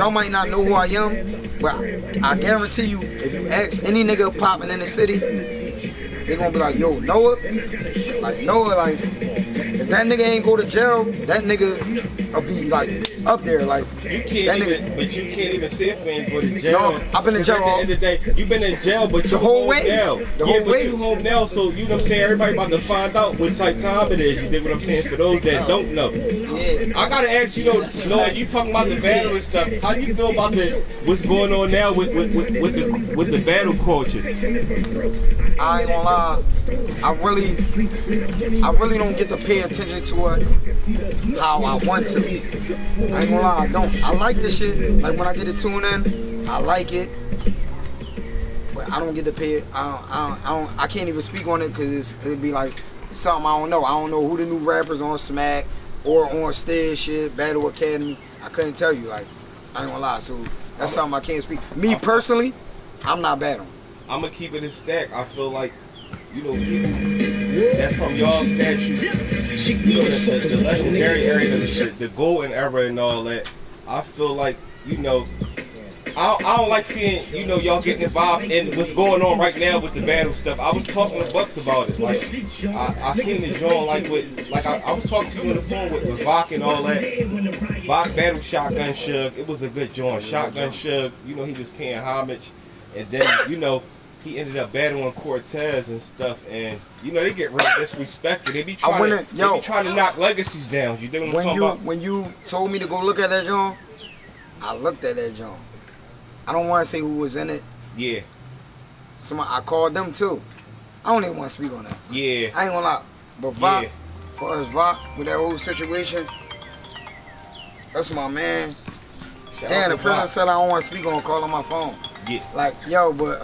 y'all might not know who I am, but I guarantee you, if you ask any nigga popping in the city, they gonna be like, yo, Noah, if that nigga ain't go to jail, that nigga will be like up there, like you can't even, but you can't even say if we ain't go to jail. No, I've been in jail. At the end of the day, you been in jail, but you whole home way. now. The whole way. You home now, so you know what I'm saying. Everybody about to find out what type time it is. You dig what I'm saying? For those that don't know, I gotta ask you though, you talking about the battle and stuff. How do you feel about what's going on now with the battle culture? I ain't gonna lie, I really don't get to pay attention to it how I want to. I ain't gonna lie, I don't. I like this shit. Like when I get to tune in, I like it, but I don't get to pay it. I can't even speak on it because it'd be like something I don't know. I don't know who the new rappers on Smack or on Stead shit, Battle Academy. I couldn't tell you. Like I ain't gonna lie. So that's something I can't speak. Me personally, I'm not battling. I'm gonna keep it in stack. I feel like, you know, people that's from y'all statue, you know, the legendary area, the golden era and all that. I feel like, you know, I don't like seeing, you know, y'all getting involved in what's going on right now with the battle stuff. I was talking to Buckz about it. Like, I seen the joint I was talking to you on the phone with Vok and all that. Vok battled Shotgun Shug. It was a good joint. Shotgun Shug, you know, he was paying homage. And then, you know, he ended up battling Cortez and stuff, and you know they get real disrespectful. They be trying to knock legacies down. You know what I'm talking about? When you told me to go look at that joint, I looked at that joint. I don't want to say who was in it. Yeah. I called them too. I don't even want to speak on that. Yeah. I ain't gonna lie, but Vok, as far as Vok with that whole situation, that's my man. Damn, the person said I don't want to speak on. Call on my phone. Yeah. Like, yo, but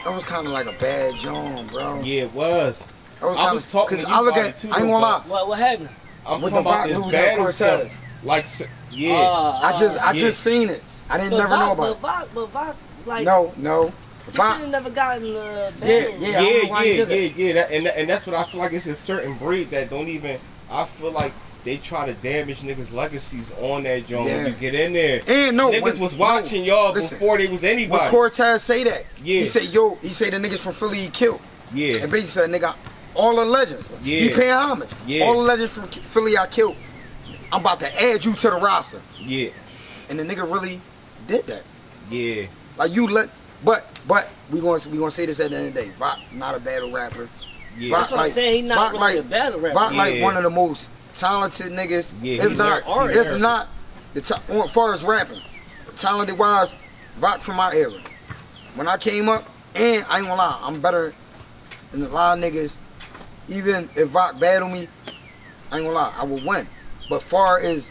that was kind of like a bad joint, bro. Yeah, it was. I was talking to you about it too. I ain't gonna lie. What happened? I'm talking about this battle stuff. Like, yeah. I just seen it. I didn't never know about it. But Vok, like. No. You should have never gotten the battle. Yeah. And that's what I feel like. It's a certain breed that don't even. I feel like they try to damage niggas' legacies on that joint when you get in there. And niggas was watching y'all before they was anybody. When Cortez say that, yeah. He said the niggas from Philly he killed. Yeah. And basically said, nigga, all the legends. Yeah. He paying homage. Yeah. All the legends from Philly I killed. I'm about to add you to the roster. Yeah. And the nigga really did that. Yeah. Like but we gonna say this at the end of the day. Vok not a battle rapper. Yeah. Vok, that's what I'm saying. He not really a battle rapper. Vok like one of the most talented niggas, if not as far as rapping, talented wise, Vok from my era. When I came up, and I ain't gonna lie, I'm better than a lot of niggas. Even if Vok battled me, I ain't gonna lie, I would win. But far as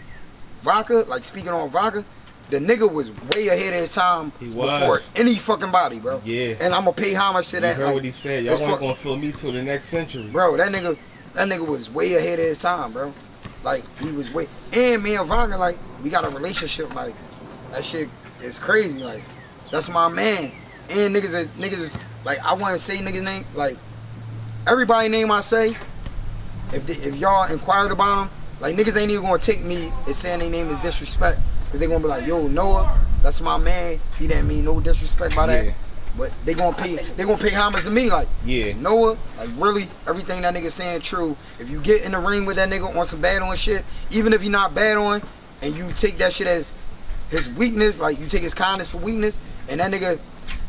Vodka, like speaking on Vodka, the nigga was way ahead of his time before any fucking body, bro. Yeah. And I'm gonna pay homage to that. You heard what he said. Y'all ain't gonna feel me till the next century. Bro, that nigga was way ahead of his time, bro. Like, he was way... And me and Vodka, like, we got a relationship, like, that shit is crazy, like, that's my man. And niggas is like, I want to say niggas' name, like, everybody name I say, if y'all inquired about them, like, niggas ain't even gonna take me as saying their name is disrespect, because they gonna be like, yo, Noah, that's my man, he didn't mean no disrespect by that. But they gonna pay homage to me, like, Noah, like, really, everything that nigga saying true. If you get in the ring with that nigga on some battling shit, even if he not battling, and you take that shit as his weakness, like, you take his kindness for weakness, and that nigga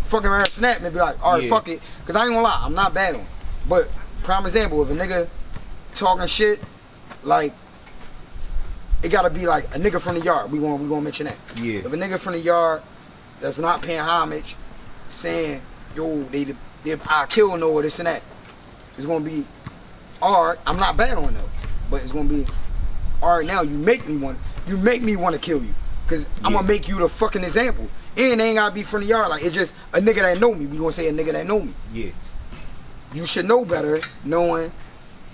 fucking around snap and be like, all right, fuck it, because I ain't gonna lie, I'm not battling. But, prime example, if a nigga talking shit, like, it gotta be like a nigga from the yard, we gonna mention that. Yeah. If a nigga from the yard that's not paying homage, saying, yo, I kill Noah, this and that, it's gonna be, alright, I'm not battling though, but it's gonna be, alright, now you make me want to kill you, cause I'm gonna make you the fucking example, and they ain't gotta be from the yard, like, it's just a nigga that know me, we gonna say a nigga that know me. Yeah. You should know better, knowing,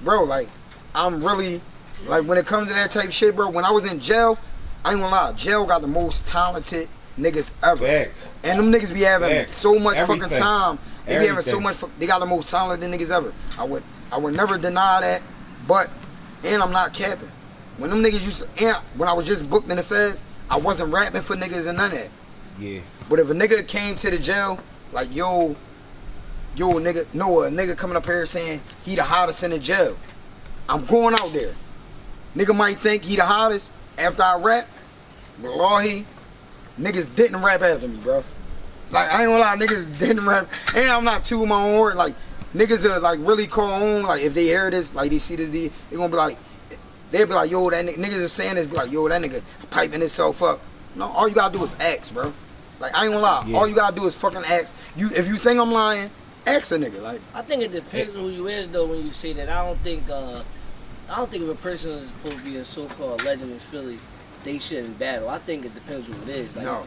bro, like, I'm really, like, when it comes to that type of shit, bro, when I was in jail, I ain't gonna lie, jail got the most talented niggas ever. Facts. And them niggas be having so much fucking time. They be having so much, they got the most talented niggas ever. I would never deny that, but, and I'm not capping. When them niggas used to, and when I was just booked in the feds, I wasn't rapping for niggas and none of that. Yeah. But if a nigga came to the jail, like yo nigga, no, a nigga coming up here saying he the hottest in the jail, I'm going out there. Nigga might think he the hottest after I rap, but Wallahi, niggas didn't rap after me, bro. Like, I ain't gonna lie, niggas didn't rap. And I'm not too my own word. Like, niggas are like really call on, like if they hear this, like they see this, they gonna be like, they'll be like, yo, that nigga, niggas are saying this, be like, yo, that nigga piping himself up. No, all you gotta do is ask, bro. Like, I ain't gonna lie, all you gotta do is fucking ask. If you think I'm lying, ask a nigga. Like, I think it depends on who you is though when you say that. I don't think if a person is supposed to be a so-called legend in Philly, they shouldn't battle. I think it depends who it is. Like, no.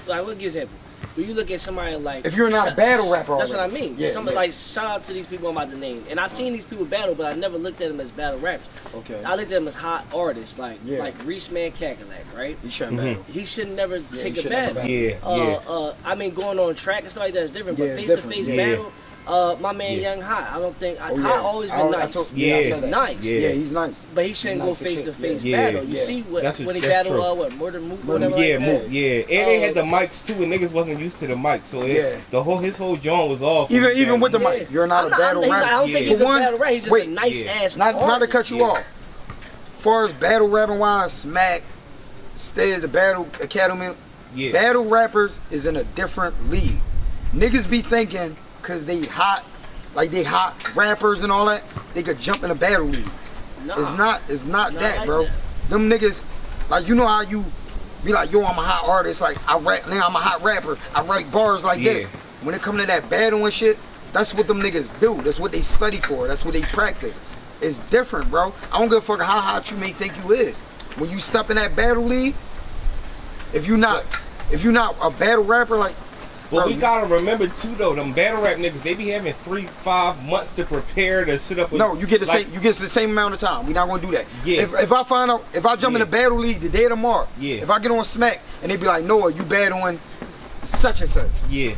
Like, what example? When you look at somebody like, if you're not a battle rapper, that's already. what I mean. Yeah, Somebody like, shout out to these people I'm about to name, and I seen these people battle, but I never looked at them as battle raps. Okay. I looked at them as hot artists, like Reese Man Cadillac, right? He shouldn't battle. He should never take a battle. Yeah. I mean, going on track and stuff like that is different, but face to face battle. My man Young Hot, I don't think Hot always been nice. He's nice. Yeah, he's nice. But he shouldn't go face to face battle. You see when he battled Murder Mook, whatever. Yeah, and they had the mics too, and niggas wasn't used to the mic, so his whole joint was off. Even with the mic, you're not a battle rapper. I don't think he's a battle rapper. He's just a nice ass. Not to cut you off. As far as battle rapping wise, Smack, State of the Battle Academy, battle rappers is in a different league. Niggas be thinking, cause they hot, like they hot rappers and all that, they could jump in a battle league. Nah, it's not that, bro. That. Them niggas, like, you know how you be like, yo, I'm a hot artist, like I rap, now I'm a hot rapper, I write bars like this. When it come to that battle and shit, that's what them niggas do. That's what they study for. That's what they practice. It's different, bro. I don't give a fuck how hot you may think you is. When you step in that battle league, if you not a battle rapper, like. But we gotta remember too, though, them battle rap niggas, they be having 3-5 months to prepare to sit up with. No, you get the same. You get the same amount of time. We not gonna do that. Yeah. If I find out, if I jump in the battle league the day of tomorrow, if I get on Smack and they be like, Noah, you battling such and such. Yeah.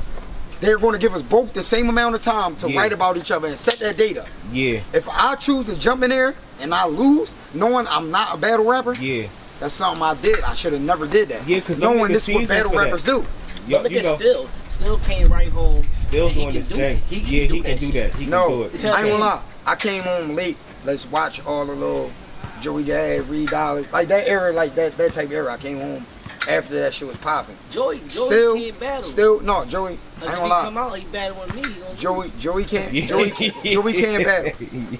They're gonna give us both the same amount of time to write about each other and set that data. Yeah. If I choose to jump in there and I lose, knowing I'm not a battle rapper, that's something I did. I should have never did that. Yeah, because knowing this is what battle rappers do. But look at Still came right home. Still doing his thing. He can do that. He can do it. I ain't gonna lie. I came home late. Let's watch all the little Joey Dad, Reed Dollar, like that era, like that type of era. I came home after that shit was popping. Joey can't battle. No, Joey. I ain't gonna lie. Come out, he battling me. Joey can't. Joey can't battle.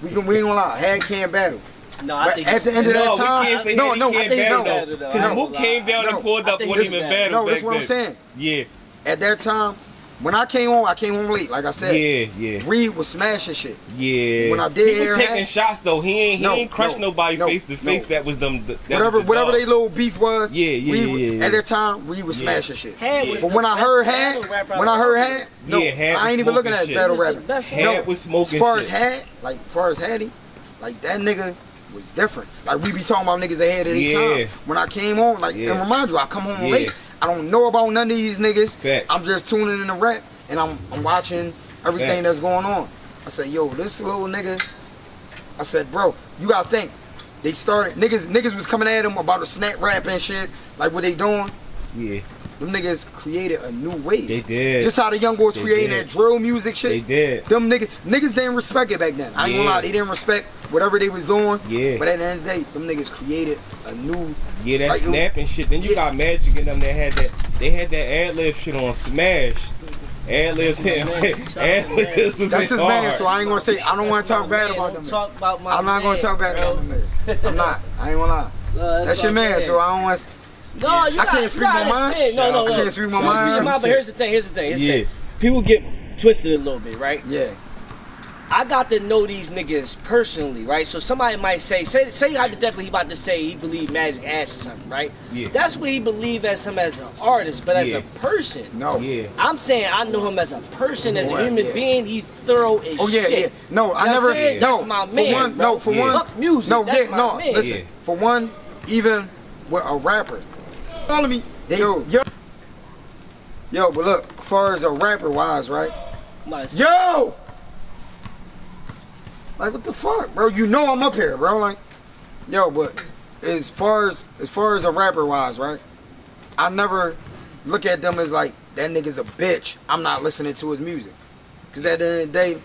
We ain't gonna lie. Had can't battle. No, I think at the end of that time, we can't say no, because Mook came down and pulled up when he been battle. No, that's what I'm saying. Yeah. At that time, when I came home late. Like I said, Reed was smashing shit. Yeah. When I did, he was taking shots though. He ain't crushed nobody face to face. That was them. Whatever they little beef was. Yeah. At that time, Reed was smashing shit. But when I heard Had, I ain't even looking at battle rapping. Had was smoking. As far as Hattie, like that nigga was different. Like we be talking about niggas ahead of their time. When I came home, like and remind you, I come home late. I don't know about none of these niggas. Facts. I'm just tuning in the rap and I'm watching everything that's going on. I said, yo, this little nigga. I said, bro, you gotta think. They started niggas was coming at him about the snap rap and shit, like what they doing. Yeah. Them niggas created a new wave. They did. Just how the young boys creating that drill music shit. They did. Them niggas didn't respect it back then. I ain't gonna lie, they didn't respect whatever they was doing. Yeah. But at the end of the day, them niggas created a new. Yeah, that like, snapping shit. Then you got Magic and them that had that. They had that ad-lib shit on Smash. Ad-libs him. Ad-libs was that's his hard. man, so I ain't gonna say. I don't want to talk bad about them. I'm not gonna talk bad about them niggas. I'm not. I ain't gonna lie. That's your man, so I don't want. No, I can't speak my mind. No. I can't speak my mind. But here's the thing. People get twisted a little bit, right? Yeah. I got to know these niggas personally, right? So somebody might say hypothetically he about to say he believe Magic ass or something, right? Yeah. That's what he believe as him as an artist, but as a person. No. Yeah. I'm saying I know him as a person, as a human being. He thorough as shit. Yeah. No, I never. That's my man. For one. Fuck music. No, that's my man. Listen. For one, even with a rapper, follow me. Yo. But look, as far as a rapper wise, right? Nice. Yo. Like what the fuck, bro? You know I'm up here, bro. Like, but as far as a rapper wise, right? I never look at them as like, that nigga's a bitch, I'm not listening to his music. Because at the end of the day,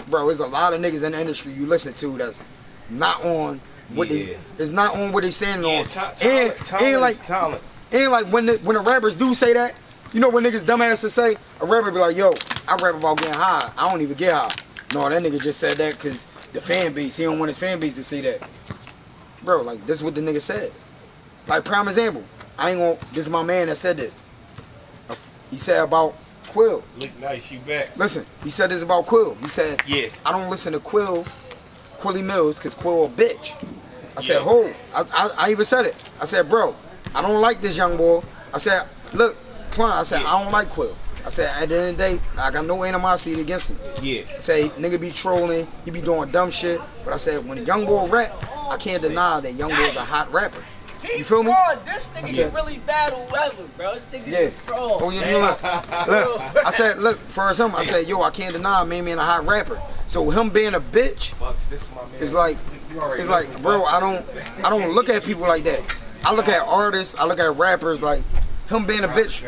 bro, there's a lot of niggas in the industry you listen to that's not on what they, it's not on what they standing on. And like when the rappers do say that, you know when niggas dumbasses say, a rapper be like, yo, I rap about getting high, I don't even get high. No, that nigga just said that because the fan base, he don't want his fan base to say that. Bro, like, this is what the nigga said. Like, prime example, this is my man that said this. He said about Quill. Look nice, you back. Listen, he said this about Quill. He said, yeah, I don't listen to Quilly Mills, because Quill a bitch. I said, I even said it. I said, bro, I don't like this young boy. I said, look, Twine, I said, I don't like Quill. I said, at the end of the day, I got no animosity against him. Yeah. I said, nigga be trolling, he be doing dumb shit. But I said, when a young boy rap, I can't deny that young boy's a hot rapper. You feel me? This nigga can really battle whoever, bro. This nigga's a fraud. Oh, yeah, look. I said, look, for example, I said, yo, I can't deny me being a hot rapper. So him being a bitch, it's like, bro, I don't look at people like that. I look at artists, I look at rappers, like, him being a bitch,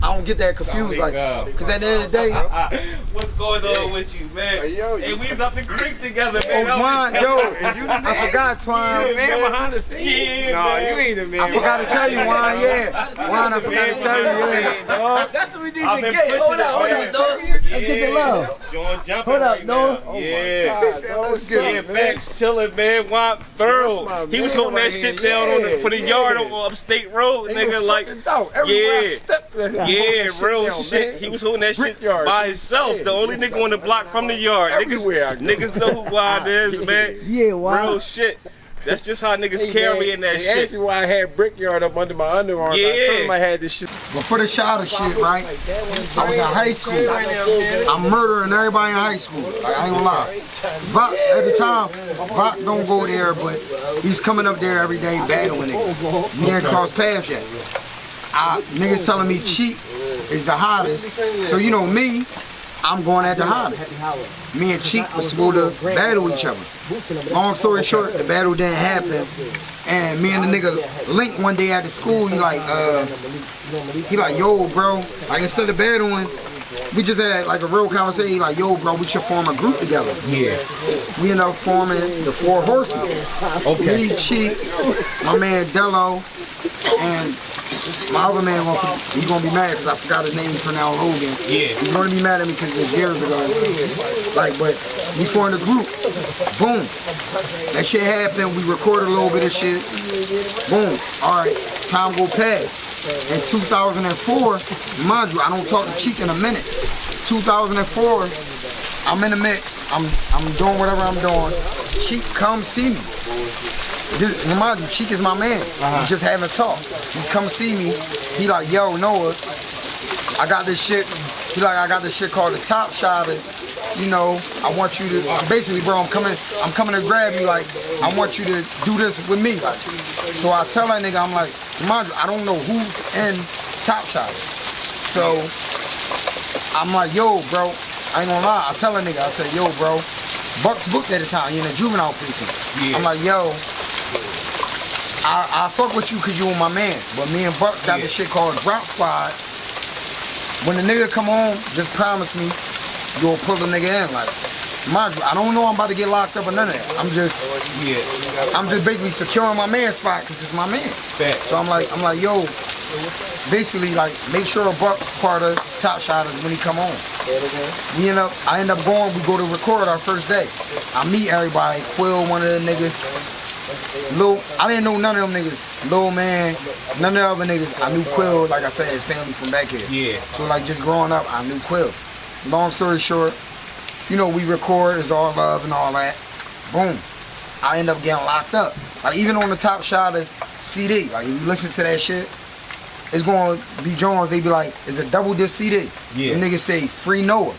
I don't get that confused, like, because at the end of the day, what's going on with you, man? Hey, we was up the creek together, man. I forgot, Twine. You the man behind the scenes? Yeah, no, man. you ain't the man. I forgot to tell you, Wine, Wine, I forgot to tell you, That's what we need to get. Hold up, dog. Let's get the love. Hold up, dog. Yeah, facts, chilling, man. Wine thorough. He was holding that shit down for the yard on Upstate Road, nigga, like, yeah. Yeah, real shit. He was holding that shit by himself. The only nigga on the block from the yard. Niggas know who Wild is, man. Yeah, Wild. Real shit. That's just how niggas carrying that shit. They asked me why I had Brickyard up under my underarm. Yeah. I told him I had this shit. Before the Shottas shit, right? I was in high school. I'm murdering everybody in high school. Like, I ain't gonna lie. Buckz, at the time, Buckz don't go there, but he's coming up there every day battling niggas. He didn't cross paths yet. Niggas telling me Cheek is the hottest. So you know me, I'm going at the hottest. Me and Cheek was supposed to battle each other. Long story short, the battle didn't happen. And me and the nigga linked one day at the school. He like, yo, bro, like instead of battling, we just had like a real conversation. He like, yo, bro, we should form a group together. Yeah. We ended up forming the Four Horsemen. Okay. Me, Cheek, my man Dello, and my other man, he's gonna be mad because I forgot his name for now, Logan. Yeah. He's gonna be mad at me because it was years ago. Like, but we formed a group. Boom. That shit happened. We recorded a little bit of shit. Boom. All right. Time go past. In 2004, mind you, I don't talk to Cheek in a minute. 2004, I'm in the mix. I'm doing whatever I'm doing. Cheek come see me. Remind you, Cheek is my man. We just having a talk. He come see me. He like, yo, Noah, I got this shit. He like, I got this shit called the Top Shottas. You know, I want you to basically, bro, I'm coming to grab you. Like, I want you to do this with me. Like, so I tell that nigga, I'm like, mind you, I don't know who's in Top Shottas. So I'm like, yo, bro, I ain't gonna lie. I tell that nigga, I said, yo, bro, Buckz booked at the time. You in a juvenile precinct. Yeah. I'm like, yo, I fuck with you because you were my man. But me and Buckz got this shit called Drop Squad. When the nigga come home, just promise me you'll pull the nigga in. Like, mind you, I don't know I'm about to get locked up or none of that. I'm just basically securing my man spot because it's my man. So I'm like, yo, basically like make sure a Buckz part of Top Shottas when he come home. I end up going, we go to record our first day. I meet everybody, Quill, one of the niggas. I didn't know none of them niggas. Lil Man, none of the other niggas. I knew Quill, like I said, his family from back here. Yeah. So like just growing up, I knew Quill. Long story short, you know, we record, it's all love and all that. Boom. I end up getting locked up. Like even on the Top Shottas CD, like if you listen to that shit, it's going to be Jones, they be like, it's a double disc CD. Yeah. The niggas say, Free Noah.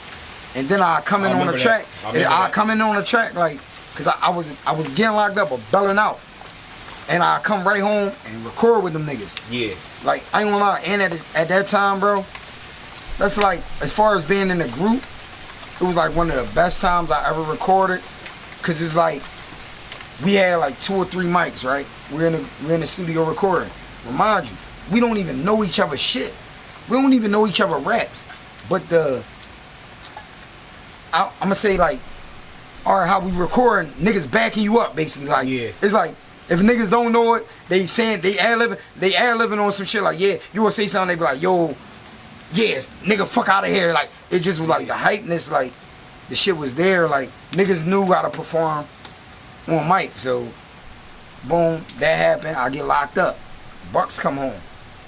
And then I come in on the track. I come in on the track like, cause I was getting locked up or belling out. And I come right home and record with them niggas. Yeah. Like, I ain't gonna lie, and at that time, bro, that's like, as far as being in the group, it was like one of the best times I ever recorded. Cause it's like, we had like 2 or 3 mics, right? We're in the studio recording. Remind you, we don't even know each other's shit. We don't even know each other's raps. But I'm gonna say like, or how we record, niggas backing you up basically. Like, it's like if niggas don't know it, they saying they ad-libbing on some shit like, yeah, you will say something, they be like, yo, yes, nigga, fuck out of here. Like, it just was like the hypeness, like the shit was there. Like niggas knew how to perform on mic. So boom, that happened. I get locked up. Buckz come home.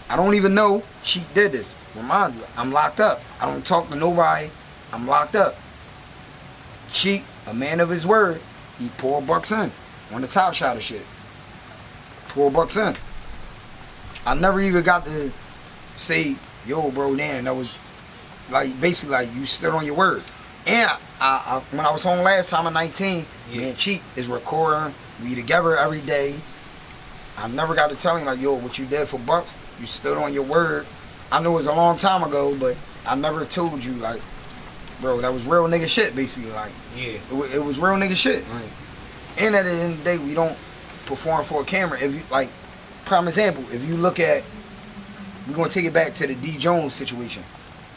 I don't even know she did this. Remind you, I'm locked up. I don't talk to nobody. I'm locked up. Cheek, a man of his word, he pulled Buckz in on the top shot of shit. Pulled Buckz in. I never even got to say, yo, bro, damn, that was like basically like you stood on your word. And I when I was home last time at 19, me and Cheek is recording. We together every day. I never got to tell him like, yo, what you did for Buckz, you stood on your word. I know it was a long time ago, but I never told you like, bro, that was real nigga shit basically. Like, it was real nigga shit. Like, and at the end of the day, we don't perform for a camera. If you like, prime example, if you look at, we're gonna take it back to the D Jones situation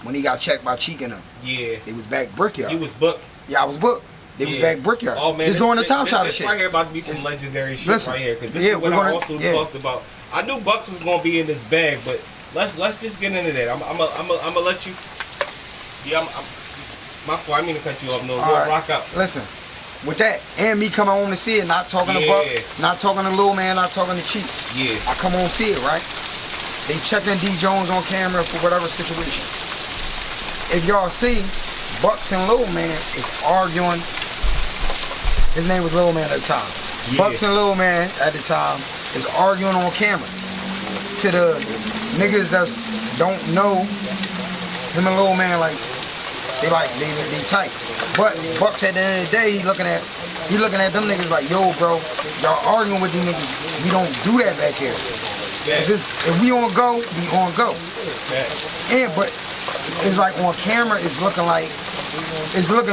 when he got checked by Cheek and him. Yeah, it was back Brickyard. He was booked. Yeah, I was booked. They was back Brickyard. Oh man, this doing the top shot of this shit. Right here about to be some legendary shit right here. Cause this is what I also talked about. I knew Buckz was gonna be in this bag, but let's just get into that. I'm gonna let you. Yeah, my fault. I didn't mean to cut you off. No, right. Rock out. Listen, with that and me coming home to see it, not talking to Buckz, not talking to Lil Man, not talking to Cheek. Yeah. I come home see it, right? They checking D Jones on camera for whatever situation. If y'all see, Buckz and Lil Man is arguing. His name was Lil Man at the time. Buckz and Lil Man at the time is arguing on camera. To the niggas that don't know him and Lil Man, like they tight. But Buckz at the end of the day, he looking at them niggas like, yo, bro, y'all arguing with these niggas. We don't do that back here. If we on go, we on go. And but it's like on camera, it's looking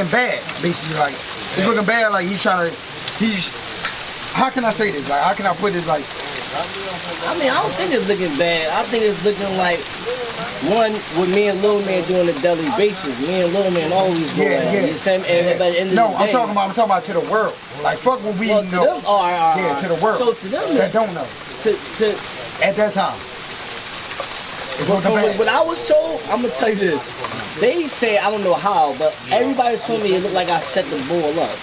bad, basically. Like it's looking bad. Like how can I say this? Like how can I put this? Like I mean, I don't think it's looking bad. I think it's looking like one with me and Lil Man doing a daily basis. Me and Lil Man always go at it. You see me? And by the end of the day, I'm talking about to the world. Like fuck what we know. To them, yeah, to the world. So to them that don't know. At that time. From what I was told, I'm gonna tell you this. They say I don't know how, but everybody told me it looked like I set the bull up.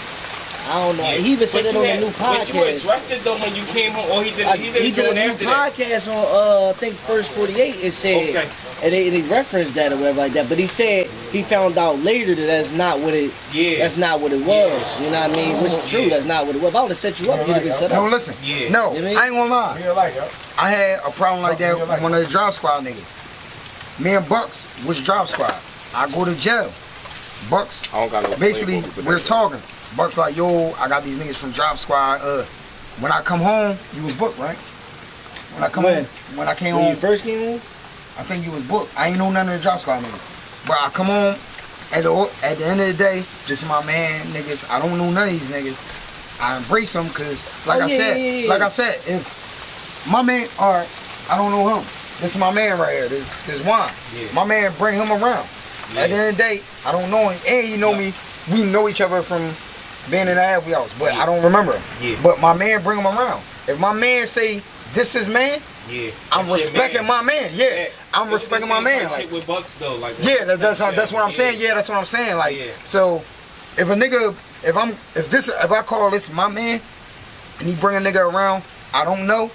I don't know. He even said it on a new podcast. But you addressed it though when you came home, or he did a new podcast on I think First 48. It said, and they referenced that or whatever like that. But he said he found out later that that's not what it. That's not what it was. You know what I mean? Which is true. That's not what it was. If I would have set you up, you'd have been set up. No, listen. No, I ain't gonna lie. I had a problem like that with one of the Drop Squad niggas. Me and Buckz was Drop Squad. I go to jail. Buckz, I don't got no basically, we're talking. Buckz like, yo, I got these niggas from Drop Squad. When I come home, you was booked, right? When I came home. When you first came home? I think you was booked. I ain't know none of the Drop Squad niggas. But I come home, at the end of the day, this is my man, niggas. I don't know none of these niggas. I embrace them because, like I said, if my man, alright, I don't know him. This is my man right here. This Juan. My man, bring him around. At the end of the day, I don't know him. And you know me. We know each other from being in the Abbey House, but I don't remember him. But my man bring him around. If my man say this is man, I'm respecting my man. I'm respecting my man. Like, shit with Buckz though. Like, that's what I'm saying. That's what I'm saying. Like, so if a nigga, if I call this my man, and he bring a nigga around, I don't know,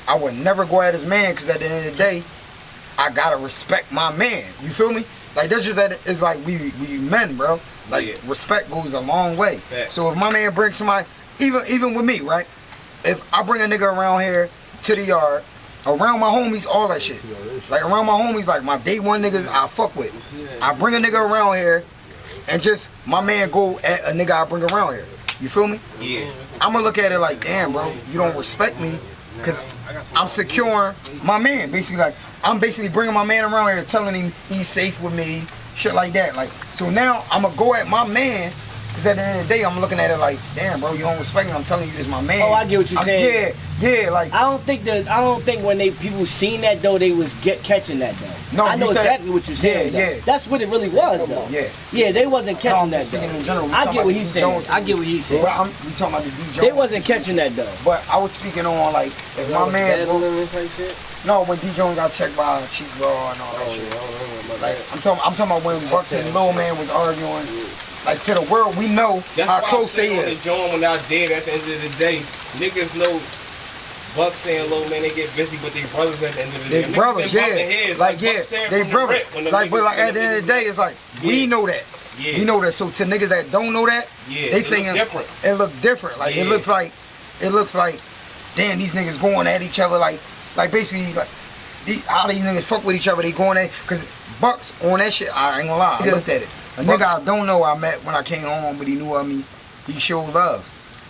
I would never go at his man because at the end of the day, I gotta respect my man. You feel me? Like that's just that it's like we men, bro. Like respect goes a long way. So if my man brings somebody, even with me, right? If I bring a nigga around here to the yard, around my homies, all that shit. Like around my homies, like my day one niggas I fuck with. I bring a nigga around here and just my man go at a nigga I bring around here. You feel me? I'ma look at it like, damn bro, you don't respect me because I'm securing my man. Basically like I'm basically bringing my man around here telling him he's safe with me, shit like that. Like so now I'ma go at my man Because at the end of the day, I'm looking at it like, damn, bro, you don't respect me. I'm telling you, this is my man. Oh, I get what you're saying. Yeah, like. I don't think when people seen that though, they was catching that though. No, I know exactly what you're saying. Yeah. That's what it really was though. Yeah, they wasn't catching that though. In general, I get what he's saying. I get what he's saying. But we talking about the D Jones. They wasn't catching that though. But I was speaking on like, if my man. No, when D Jones got checked by Chief Raw and all that shit. Like, I'm talking about when Buckz and Lil Man was arguing. Like, to the world, we know how close they is. Jones when I dead at the end of the day, niggas know Buckz and Lil Man, they get busy with their brothers at the end of the day. They brothers, yeah. Like, they brothers. Like, but like at the end of the day, it's like, we know that. Yeah. We know that. So to niggas that don't know that, they think it look different. Like, it looks like, damn, these niggas going at each other like basically, like, how these niggas fuck with each other, they going at, cause Buckz on that shit, I ain't gonna lie, I looked at it. A nigga I don't know I met when I came home, but he knew of me, he showed love.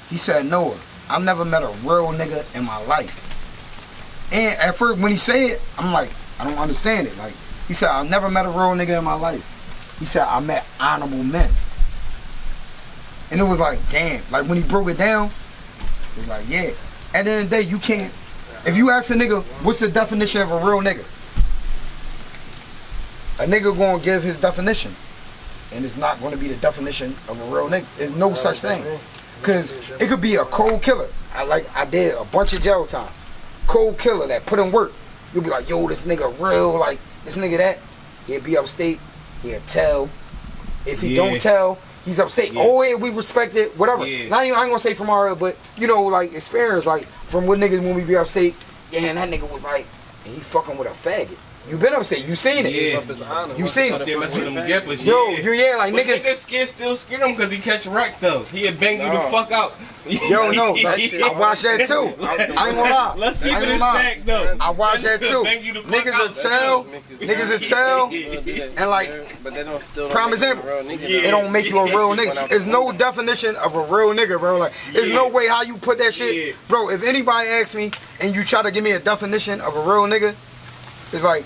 He said, Noah, I've never met a real nigga in my life. And at first, when he said it, I'm like, I don't understand it. Like, he said, I've never met a real nigga in my life. He said, I met honorable men. And it was like, damn, like when he broke it down, it was like, yeah. At the end of the day, you can't, if you ask a nigga, what's the definition of a real nigga? A nigga gonna give his definition. And it's not gonna be the definition of a real nigga. There's no such thing. Cause it could be a cold killer. I did a bunch of jail time. Cold killer that put in work. You'll be like, yo, this nigga real, like, this nigga that. He'll be upstate, he'll tell. If he don't tell, he's upstate. Oh yeah, we respect it, whatever. Now I ain't gonna say from our, but you know, like experience, like from what niggas when we be upstate, and that nigga was like, he fucking with a faggot. You been upstate, you seen it. You seen it. Like niggas still scared him because he catch wreck though. He'll bang you the fuck out. Yo, no, I watch that too. I ain't gonna lie. Let's keep it a snack though. I watch that too. Niggas will tell, and like, prime example, it don't make you a real nigga. There's no definition of a real nigga, bro. Like, there's no way how you put that shit, bro. If anybody asks me and you try to give me a definition of a real nigga, it's like,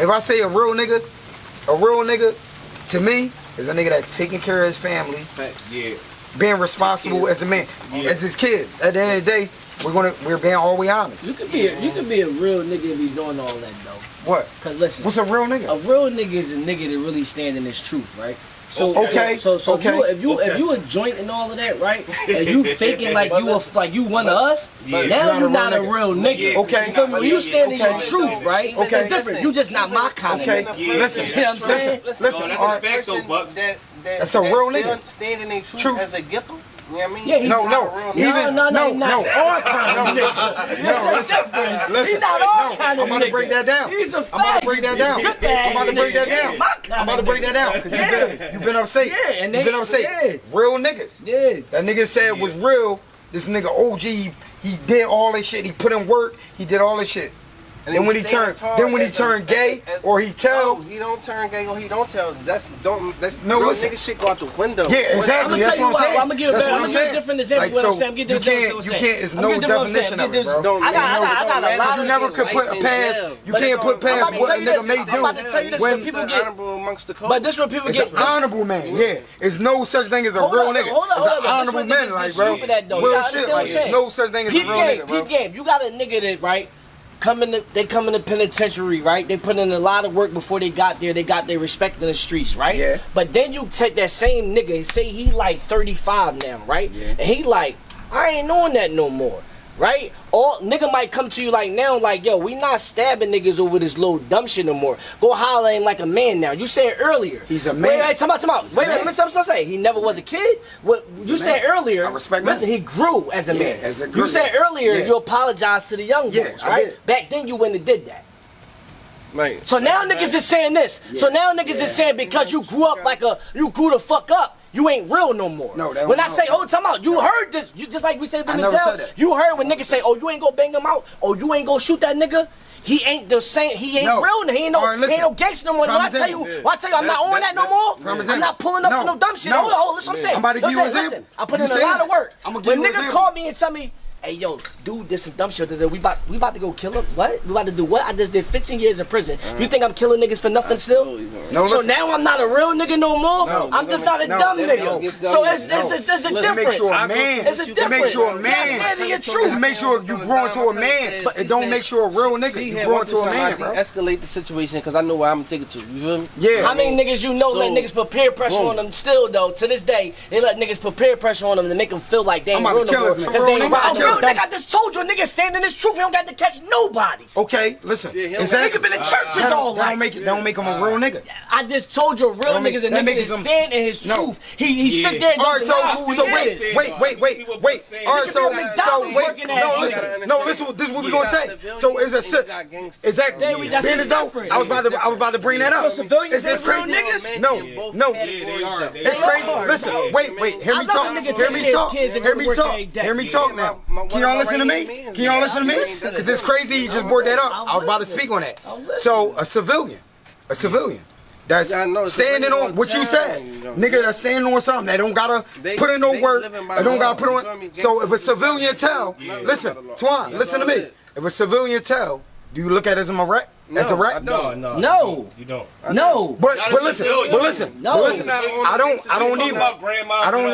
if I say a real nigga to me is a nigga that's taking care of his family, being responsible as a man, as his kids. At the end of the day, we're being all the way honest. You could be a real nigga and be doing all that though. What? Cause listen, what's a real nigga? A real nigga is a nigga that really stand in his truth, right? So if you a joint and all of that, right? And you faking like you one of us, now you're not a real nigga. Okay. You feel me? When you stand in your truth, right? Okay. It's different. You just not my kind of nigga. Listen, you know what I'm saying? Listen. That's a real nigga. Standing in truth as a gipper. You know what I mean? Yeah, he's no. not our kind of nigga. He's not our kind of nigga. I'm about to break that down. He's a fag. I'm about to break that down. Cause you've been upstate. Yeah, and you've been upstate. Real niggas. Yeah. That nigga said was real. This nigga OG, he did all this shit. He put in work. He did all this shit. And then when he turned gay or he tell, he don't turn gay or he don't tell. That's no real listen. nigga shit go out the window. Yeah, exactly. That's what I'm saying. I'm gonna give a different example. What I'm saying. You can't. It's no definition of it, bro. I got a lot of. You never could put past. You can't put past what a nigga may do. I'm about to tell you this when people get honorable amongst the code. But this is what people get. It's an honorable man. Yeah, it's no such thing as a real nigga. It's an honorable man, like bro. Real shit. Like there's no such thing as a real nigga, bro. Peep game. You got a nigga that right. They come in the penitentiary, right? They put in a lot of work before they got there. They got their respect in the streets, right? Yeah. But then you take that same nigga, say he like 35 now, right? Yeah. And he like, I ain't doing that no more, right? All nigga might come to you like now, like, yo, we not stabbing niggas over this little dumb shit no more. Go holler at him like a man now. You said earlier. He's a man. Wait, come out. Wait, let me say. He never was a kid. What you said earlier, I respect listen, he grew as a man. You said earlier you apologized to the young boys, right? Back then you went and did that. Right. So now niggas is saying this. So now niggas is saying because you grew up you grew the fuck up, you ain't real no more. No, when I say, oh, time out, you heard this. You just like we said in the jail. You heard when niggas say, oh, you ain't gonna bang him out. Oh, you ain't gonna shoot that nigga. He ain't the same. He ain't real. He ain't no gangster no more. When I tell you, I'm not on that no more. I'm not pulling up for no dumb shit. Hold on, listen what I'm saying. I'm about to give you an example. I put in a lot of work. When niggas call me and tell me, hey yo, dude did some dumb shit. We about to go kill him. What? We about to do what? I just did 15 years in prison. You think I'm killing niggas for nothing still? No, so listen. now I'm not a real nigga no more. No, I'm just not a dumb nigga. So it's a difference. Make sure a man. It's a difference. Make sure a man. That's really your truth. Just make sure you grow into a man. But it don't make sure a real nigga. You grow into a man, bro. Escalate the situation because I know where I'm gonna take it to. You feel me? Yeah. How many niggas you know let niggas put peer pressure on them still though? To this day, they let niggas put peer pressure on them to make them feel like they ain't real no more. Because they ain't real. Nigga, I just told you a nigga standing this truth. He don't got to catch nobody. Okay, listen. Nigga been in churches all life. Don't make him a real nigga. I just told you a real nigga's a nigga that stand in his truth. He sit there and all right, so wait. All right, so wait. No, listen. This is what we gonna say. So is exactly. Being though, I was about to bring that up. So civilians It's is real crazy. niggas? No. Yeah, they are. It's crazy. Listen, wait. Hear me talk now. Can y'all listen to me? Because it's crazy. You just brought that up. I was about to speak on that. So a civilian that's standing on what you said. Nigga that's standing on something. They don't gotta put in no work. They don't gotta put on. So if a civilian tell, listen, Twan, listen to me. If a civilian tell, do you look at it as a rat? As a rat? No. You don't. No. But listen. No. I don't either. I don't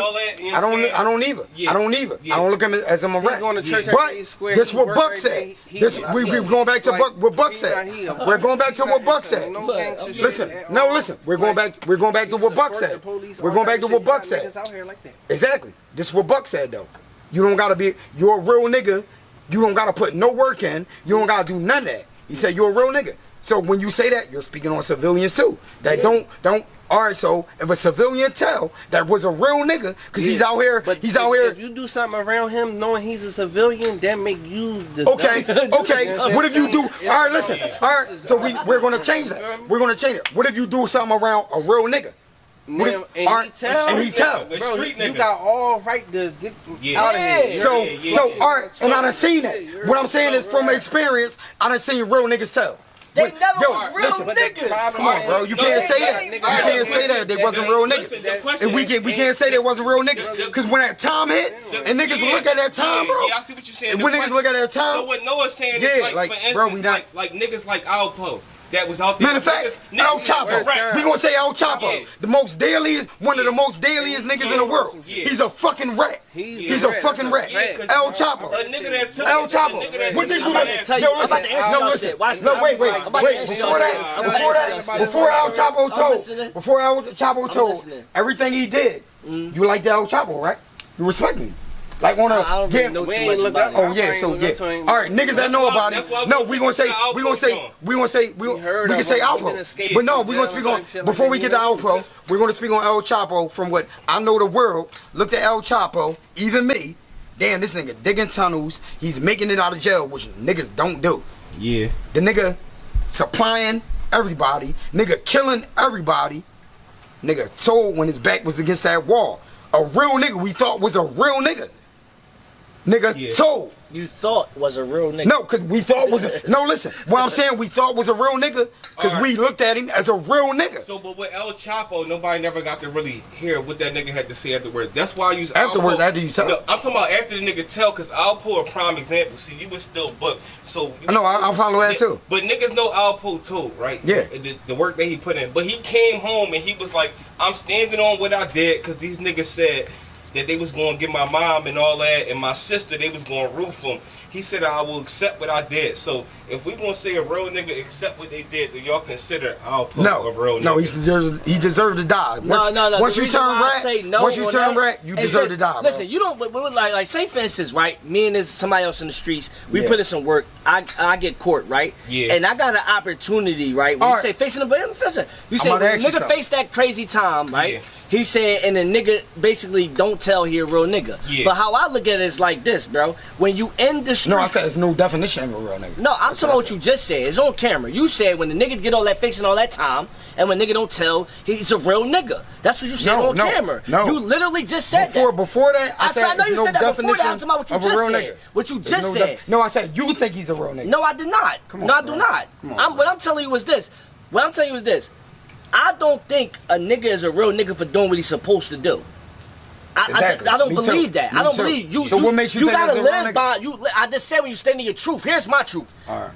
look at it as I'm a rat. But this what Buckz said. We going back to what Buckz said. We're going back to what Buckz said. Listen. We're going back to what Buckz said. We're going back to what Buckz said. Exactly. This is what Buckz said though. You don't gotta be. You're a real nigga. You don't gotta put no work in. You don't gotta do none of that. He said you're a real nigga. So when you say that, you're speaking on civilians too. That don't. All right. So if a civilian tell that was a real nigga, because he's out here. If you do something around him, knowing he's a civilian, that make you the Okay. What if you do? All right. Listen. All right. So we're gonna change that. What if you do something around a real nigga? And he tell. Bro, you got all right to get out of here. So all right, and I done seen that. What I'm saying is from experience, I done seen real niggas tell. They never was real niggas. Come on, bro. You can't say that. You can't say that they wasn't real niggas. And we can't say they wasn't real niggas. Because when that time hit, and niggas look at that time, bro. Yeah, I see what you're saying. And when niggas look at that time. So what Noah's saying is like, for instance, bro, we not like niggas like Alpo. That was out there. Matter of fact, El Chapo. We gonna say El Chapo. Yeah. The most deadliest, one of the most deadliest niggas in the world. Yeah. He's a fucking rat. He's a fucking rat. El Chapo. A nigga that took El Chapo. What did you do? I'm about to answer your shit. Watch No, wait. Before El Chapo told everything he did, you like the El Chapo, right? You respect me. Like on a I don't really know too much about it. Oh yeah, so yeah. All right, niggas that know about it. No, we can say Alpo. But no, we gonna speak on before we get to Alpo. We're gonna speak on El Chapo from what I know the world. Looked at El Chapo, even me. Damn, this nigga digging tunnels. He's making it out of jail, which niggas don't do. Yeah. The nigga supplying everybody. Nigga killing everybody. Nigga told when his back was against that wall. A real nigga we thought was a real nigga. Nigga told. You thought was a real nigga. No, because we thought was a... No, listen. What I'm saying, we thought was a real nigga because we looked at him as a real nigga. So, but with El Chapo, nobody never got to really hear what that nigga had to say afterwards. That's why I use afterwards, Alpo. after you tell. No, I'm talking about after the nigga tell, because Alpo a prime example. See, you was still booked. So... I know, I'll follow that too. But niggas know Alpo too, right? Yeah. The work that he put in. But he came home and he was like, I'm standing on what I did because these niggas said that they was going to get my mom and all that, and my sister, they was going to roof them. He said, I will accept what I did. So if we going to say a real nigga accept what they did, then y'all consider Alpo a real nigga. No, he deserved to die. Once you turn rat, you deserve to die. Listen, you don't, like say for instance, right, me and somebody else in the streets, we put in some work, I get court, right? Yeah. And I got an opportunity, right? When you say facing the, listen, you say when the nigga face that crazy time, right? Yeah. He said, and the nigga basically don't tell he a real nigga. Yeah. But how I look at it is like this, bro. When you end the streets... No, I said there's no definition of a real nigga. No, I'm talking about what you just said. It's on camera. You said when the nigga get all that facing all that time, and when nigga don't tell, he's a real nigga. That's what you said on camera. No. You literally just said that. Before that, I said know you no said that before that. I'm definition talking about what you of a just real said. nigga. What you just said. No, I said you think he's a real nigga. No, I did not. Come on, no, I do not. Come on, what I'm telling you is this. I don't think a nigga is a real nigga for doing what he's supposed to do. Exactly. I don't Me believe too. that. Me I don't too. believe you. So what makes you think gotta that's a real live nigga? by you? I just said when you stand in your truth. Here's my truth. All right.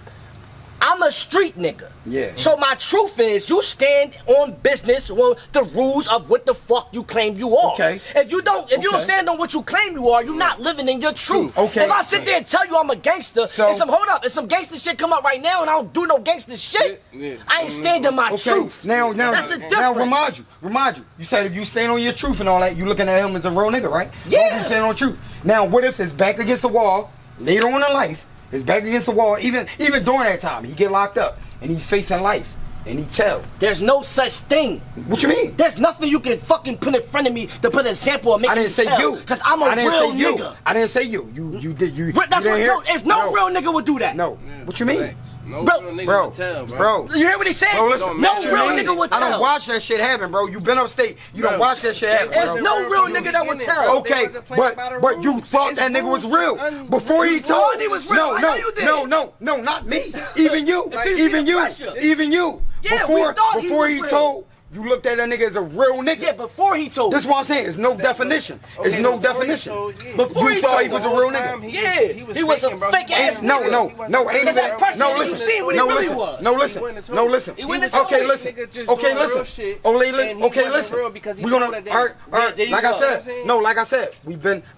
I'm a street nigga. Yeah. So my truth is, you stand on business on the rules of what the fuck you claim you are. Okay. If you don't stand on what you claim you are, you're not living in your truth. Okay. If I sit there and tell you I'm a gangster, So- and some gangster shit come up right now, and I don't do no gangster shit, I ain't standing my truth. Now, That's the difference. now remind you. You said if you stand on your truth and all that, you looking at him as a real nigga, right? Yeah. Don't be standing on truth. Now, what if it's back against the wall later on in life? It's back against the wall. Even during that time, he get locked up and he's facing life and he tell. There's no such thing. What you mean? There's nothing you can fucking put in front of me to put an example of making I didn't say you. Because I'm a I didn't real say you. nigga. I didn't say you. You did. You. That's you what. didn't No, hear? there's no real nigga would do that. No. What you mean? No Bro, real nigga Bro, would tell, bro. You hear what he said? Bro, listen. No what you real mean? nigga would I tell. don't watch that shit happen, bro. You been upstate. You don't watch that shit happen. There's bro. no real nigga that would tell. Okay, but you thought that nigga was real before he told. he was real. I know you did. No, not me. Even you. Even you. Even you. Yeah, we thought he Before was he real. told, you looked at that nigga as a real nigga. Yeah, before he told. That's what I'm saying. It's no definition. It's no definition. Before You he thought told he was a real nigga. He was a fake ass No, nigga. ain't That even. person No, that you listen. seen what he No, really listen. was. No, listen. No, listen. He went and told Okay, me. listen. Nigga just Okay, doing real listen. shit, Oh, and he okay, wasn't listen. real because he We told gonna. that day. All right. there you Like go. I said. No, like I said.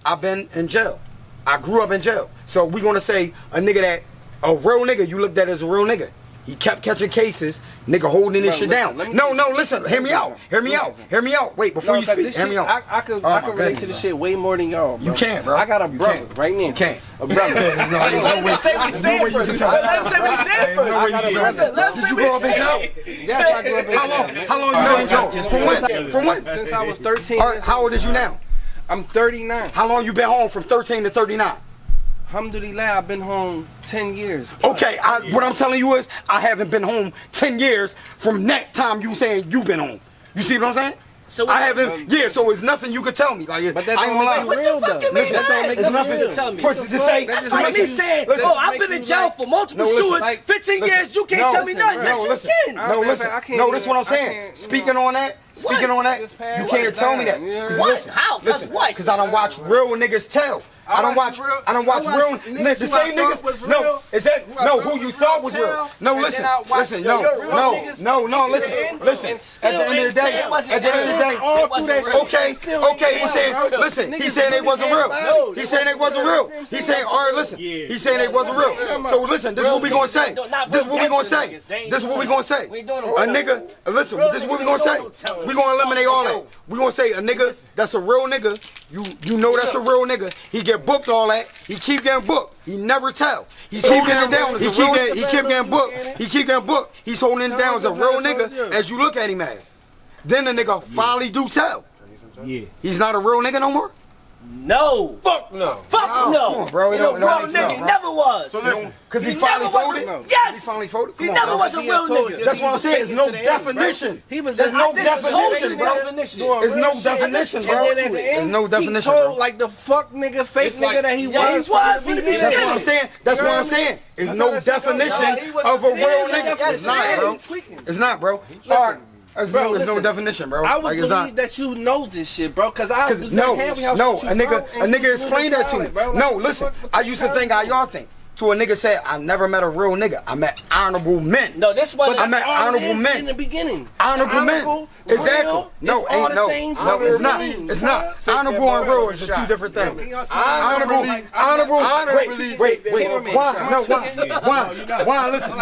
I've been in jail. I grew up in jail. So we gonna say a nigga that a real nigga. You looked at as a real nigga. He kept catching cases, nigga holding this shit down. No, listen, hear me out. Wait, before you speak, hear me out. I could relate to this shit way more than y'all, bro. You can't, bro. I got a You brother can't. right now. You can't. A brother. There's no Let him say what he said first. Let him say what he said first. I got a brother. Let him Did say you what grow up he in said. jail? Yes, I grew up in jail. How long you been in jail? From when? Since I was 13. All right, how old is you now? I'm 39. How long you been home from 13 to 39? Alhamdulillah, I've been home 10 years. Okay, what I'm telling you is I haven't been home 10 years from that time you saying you been home. You see what I'm saying? So I haven't. Yeah, so it's nothing you could tell me. Like, But that I ain't don't gonna make lie. it What real, the fuck though. you mean Listen, by that that? it's Nothing nothing you can tell me. For to say. That's like me saying, listen, oh, I've been in jail for multiple No, listen, shootings, like, 15 listen, years, you can't no, tell me listen, nothing. bro. Yes, No, you listen. can. No, listen. I can't No, do that's that. what I'm I saying. can't, Speaking on that, Just pass you can't tell me that. Yeah. 'Cause What? listen, How? 'Cause listen, what? Because I don't watch real niggas tell. I don't watch real. I watch The niggas who same I thought niggas. was No, real. is that Who I no? thought Who you was thought real was real? tell, No, and listen, then I watched listen, the no, real no, niggas no, no, listen, and listen. At still the end of the day, it wasn't at the end of the day, all through that shit, okay, still okay. He ain't said, real. listen, he Niggas said they really wasn't can't real. lie. He said they wasn't real. He said, all right, listen. He said they wasn't real. So listen, this is what we gonna say. This is what we gonna say. This is what we gonna say. A nigga, listen, this is what we gonna say. We gonna eliminate all that. We gonna say a nigga that's a real nigga. You know that's a real nigga. He get booked all that. He keep getting booked. He never tell. He keep getting down. He keep getting booked. He keep getting booked. He's holding it down as a real nigga as you look at him as. Then the nigga finally do tell. Yeah. He's not a real nigga no more? No. Fuck no. Fuck no. Come on, bro. It You know, don't real make nigga sense, he bro. never was. So listen. Because he He finally never was folded? a- yes. He finally folded? He Come never on, was bro. a real nigga. That's what I'm saying. There's no definition. There's no definition, bro. There's no definition, bro. There's no definition, He bro. told like the fuck nigga, fake nigga that he Yeah, he was. was from the beginning. That's what I'm saying. That's what I'm saying. There's no definition of a real nigga. Yes, It's not, it bro. is. It's not, bro. All right. There's no listen. definition, bro. I would Like, it's not. believe that you know this shit, bro, because I was No, at Hammy House no, with you, a nigga bro, and you explained that to me. solid, bro. Like, No, what the listen, fuck- I used to think how y'all think. To a nigga said, I never met a real nigga. I met honorable men. No, this one But I is. met that's all it honorable is men. in the beginning. Honorable men. Honorable, Exactly. real, No, it's all ain't the no. same No, it's not. fucking It's not. thing. Honorable and real is two different Can things. y'all tell me? Honorable. Wait. motherfucker Why? shot. No, why? Listen.